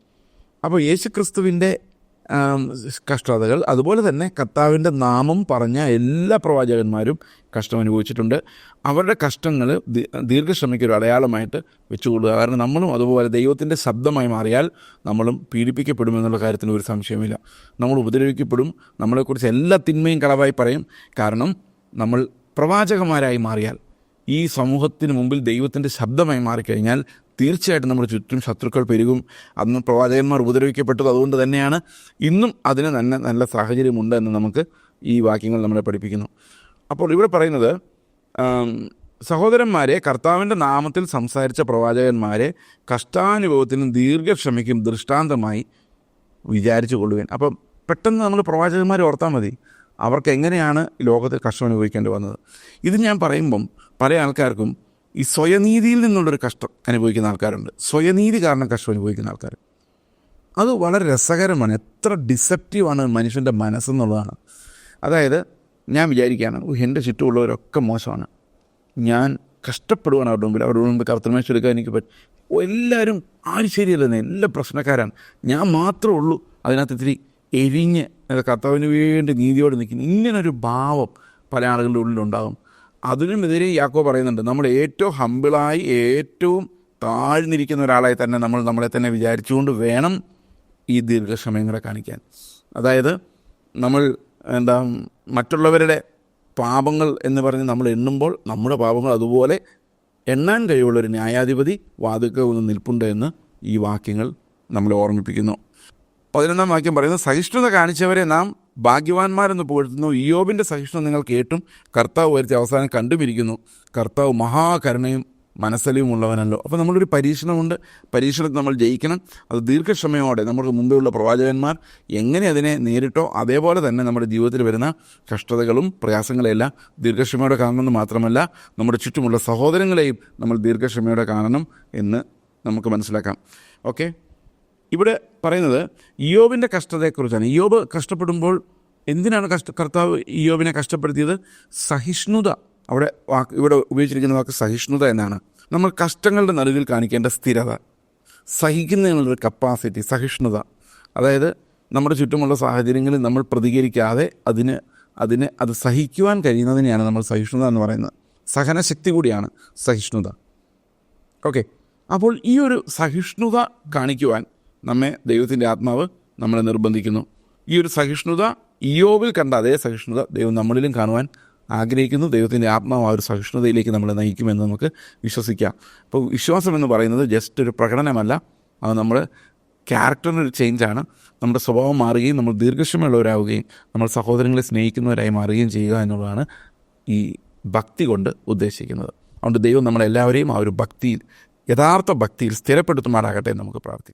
അപ്പോൾ യേശുക്രിസ്തുവിൻ്റെ കഷ്ടതകൾ, അതുപോലെ തന്നെ കർത്താവിൻ്റെ നാമം പറഞ്ഞ എല്ലാ പ്രവാചകന്മാരും കഷ്ടം അനുഭവിച്ചിട്ടുണ്ട്. അവരുടെ കഷ്ടങ്ങൾ ദീർഘക്ഷമയ്ക്കൊരു അടയാളമായിട്ട് വെച്ചുകൊള്ളുക. കാരണം നമ്മളും അതുപോലെ ദൈവത്തിൻ്റെ ശബ്ദമായി മാറിയാൽ നമ്മളും പീഡിപ്പിക്കപ്പെടുമെന്നുള്ള കാര്യത്തിന് ഒരു സംശയമില്ല. നമ്മൾ ഉപദ്രവിക്കപ്പെടും, നമ്മളെക്കുറിച്ച് എല്ലാ തിന്മയും കളവായി പറയും. കാരണം നമ്മൾ പ്രവാചകന്മാരായി മാറിയാൽ, ഈ സമൂഹത്തിന് മുമ്പിൽ ദൈവത്തിൻ്റെ ശബ്ദമായി മാറിക്കഴിഞ്ഞാൽ തീർച്ചയായിട്ടും നമ്മുടെ ചുറ്റും ശത്രുക്കൾ പെരുകും. അന്ന് പ്രവാചകന്മാർ ഉപദ്രവിക്കപ്പെട്ടത് അതുകൊണ്ട് തന്നെയാണ്. ഇന്നും അതിന് തന്നെ നല്ല സാഹചര്യമുണ്ട് എന്ന് നമുക്ക് ഈ വാക്യങ്ങൾ നമ്മളെ പഠിപ്പിക്കുന്നു. അപ്പോൾ ഇവിടെ പറയുന്നത്, സഹോദരന്മാരെ, കർത്താവിൻ്റെ നാമത്തിൽ സംസാരിച്ച പ്രവാചകന്മാരെ കഷ്ടാനുഭവത്തിനും ദീർഘക്ഷമയ്ക്കും ദൃഷ്ടാന്തമായി വിചാരിച്ചു കൊള്ളുവാൻ. അപ്പം പെട്ടെന്ന് നമ്മൾ പ്രവാചകന്മാരെ ഓർത്താൽ മതി, അവർക്ക് എങ്ങനെയാണ് ലോകത്തിൽ കഷ്ടം അനുഭവിക്കേണ്ടി വന്നത്. ഇത് ഞാൻ പറയുമ്പം പല ആൾക്കാർക്കും ഈ സ്വയനീതിയിൽ നിന്നുള്ളൊരു കഷ്ടം അനുഭവിക്കുന്ന ആൾക്കാരുണ്ട്. സ്വയനീതി കാരണം കഷ്ടം അനുഭവിക്കുന്ന ആൾക്കാർ. അത് വളരെ രസകരമാണ്. എത്ര ഡിസെപ്റ്റീവാണ് മനുഷ്യൻ്റെ മനസ്സെന്നുള്ളതാണ്. അതായത് ഞാൻ വിചാരിക്കുകയാണ്, എൻ്റെ ചുറ്റുമുള്ളവരൊക്കെ മോശമാണ്, ഞാൻ കഷ്ടപ്പെടുവാണ് അവരുടെ മുമ്പ് കർത്തമേശ എടുക്കാൻ എനിക്ക് പറ്റും, എല്ലാവരും ആരും ശരിയല്ലെന്ന്, എല്ലാ പ്രശ്നക്കാരാണ്, ഞാൻ മാത്രമേ ഉള്ളൂ അതിനകത്ത് ഇത്തിരി എരിഞ്ഞ് കർത്താവിന് വേണ്ടി നീതിയോടെ നിൽക്കുന്നു. ഇങ്ങനൊരു ഭാവം പല ആളുകളുടെ ഉള്ളിലുണ്ടാകും. അതിനുമെതിരെ യാക്കോബ് പറയുന്നുണ്ട്, നമ്മൾ ഏറ്റവും ഹമ്പിളായി ഏറ്റവും താഴ്ന്നിരിക്കുന്ന ഒരാളായി തന്നെ നമ്മളെ തന്നെ വിചാരിച്ചുകൊണ്ട് വേണം ഈ ദീർഘക്ഷമയും കൂടെ കാണിക്കാൻ. അതായത് നമ്മൾ മറ്റുള്ളവരുടെ പാപങ്ങൾ എന്ന് പറഞ്ഞ് നമ്മൾ എണ്ണുമ്പോൾ നമ്മുടെ പാപങ്ങൾ അതുപോലെ എണ്ണാൻ കഴിവുള്ളൊരു ന്യായാധിപതി വാതിൽക്കൽ ഒന്ന് നിൽപ്പുണ്ട് എന്ന് ഈ വാക്യങ്ങൾ നമ്മളെ ഓർമ്മിപ്പിക്കുന്നു. 11-ാം വാക്യം പറയുന്നത്, സഹിഷ്ണുത കാണിച്ചവരെ നാം ഭാഗ്യവാന്മാരെന്ന് പുകഴ്ത്തുന്നു. ഇയ്യോബിൻ്റെ സഹിഷ്ണുത നിങ്ങൾ കേട്ടും കർത്താവ് വരുത്തി അവസാനം കണ്ടുമിരിക്കുന്നു. കർത്താവ് മഹാകരുണയും മനസ്സലിവും ഉള്ളവനല്ലോ. അപ്പോൾ നമ്മളൊരു പരീക്ഷണമുണ്ട്, പരീക്ഷണത്തിൽ നമ്മൾ ജയിക്കണം. അത് ദീർഘക്ഷമയോടെ നമുക്ക് മുമ്പെയുള്ള പ്രവാചകന്മാർ എങ്ങനെ അതിനെ നേരിട്ടോ അതേപോലെ തന്നെ നമ്മുടെ ജീവിതത്തിൽ വരുന്ന കഷ്ടതകളും പ്രയാസങ്ങളെല്ലാം ദീർഘക്ഷമയോടെ കാണണമെന്ന് മാത്രമല്ല, നമ്മുടെ ചുറ്റുമുള്ള സഹോദരങ്ങളെയും നമ്മൾ ദീർഘക്ഷമയോടെ കാണണം എന്ന് നമുക്ക് മനസ്സിലാക്കാം. ഓക്കെ, ഇവിടെ പറയുന്നത് ഇയ്യോബിൻ്റെ കഷ്ടതയെക്കുറിച്ചാണ്. ഇയ്യോബ് കഷ്ടപ്പെടുമ്പോൾ എന്തിനാണ് കർത്താവ് ഇയ്യോബിനെ കഷ്ടപ്പെടുത്തിയത്? സഹിഷ്ണുത. ഇവിടെ ഉപയോഗിച്ചിരിക്കുന്ന വാക്ക് സഹിഷ്ണുത എന്നാണ്. നമ്മൾ കഷ്ടങ്ങളുടെ നടുവിൽ കാണിക്കേണ്ട സ്ഥിരത, സഹിക്കുന്നതിനുള്ളൊരു കപ്പാസിറ്റി, സഹിഷ്ണുത. അതായത് നമ്മുടെ ചുറ്റുമുള്ള സാഹചര്യങ്ങളിൽ നമ്മൾ പ്രതികരിക്കാതെ അത് സഹിക്കുവാൻ കഴിയുന്നതിനെയാണ് നമ്മൾ സഹിഷ്ണുത എന്ന് പറയുന്നത്. സഹനശക്തി കൂടിയാണ് സഹിഷ്ണുത. ഓക്കെ, അപ്പോൾ ഈ ഒരു സഹിഷ്ണുത കാണിക്കുവാൻ നമ്മെ ദൈവത്തിൻ്റെ ആത്മാവ് നമ്മളെ നിർബന്ധിക്കുന്നു. ഈ ഒരു സഹിഷ്ണുത ഇയ്യോബിൽ കണ്ട അതേ സഹിഷ്ണുത ദൈവം നമ്മളിലും കാണുവാൻ ആഗ്രഹിക്കുന്നു. ദൈവത്തിൻ്റെ ആത്മാവ് ആ ഒരു സഹിഷ്ണുതയിലേക്ക് നമ്മളെ നയിക്കുമെന്ന് നമുക്ക് വിശ്വസിക്കാം. അപ്പോൾ വിശ്വാസം എന്ന് പറയുന്നത് ജസ്റ്റ് ഒരു പ്രകടനമല്ല, അത് നമ്മുടെ ക്യാരക്ടറിനൊരു ചേഞ്ചാണ്. നമ്മുടെ സ്വഭാവം മാറുകയും നമ്മൾ ദീർഘക്ഷമയുള്ളവരാവുകയും നമ്മൾ സഹോദരങ്ങളെ സ്നേഹിക്കുന്നവരായി മാറുകയും ചെയ്യുക എന്നുള്ളതാണ് ഈ ഭക്തി കൊണ്ട് ഉദ്ദേശിക്കുന്നത്. അതുകൊണ്ട് ദൈവം നമ്മളെല്ലാവരെയും ആ ഒരു ഭക്തിയിൽ, യഥാർത്ഥ ഭക്തിയിൽ സ്ഥിരപ്പെടുത്തുമാറാകട്ടെ എന്ന് നമുക്ക് പ്രാർത്ഥിക്കാം.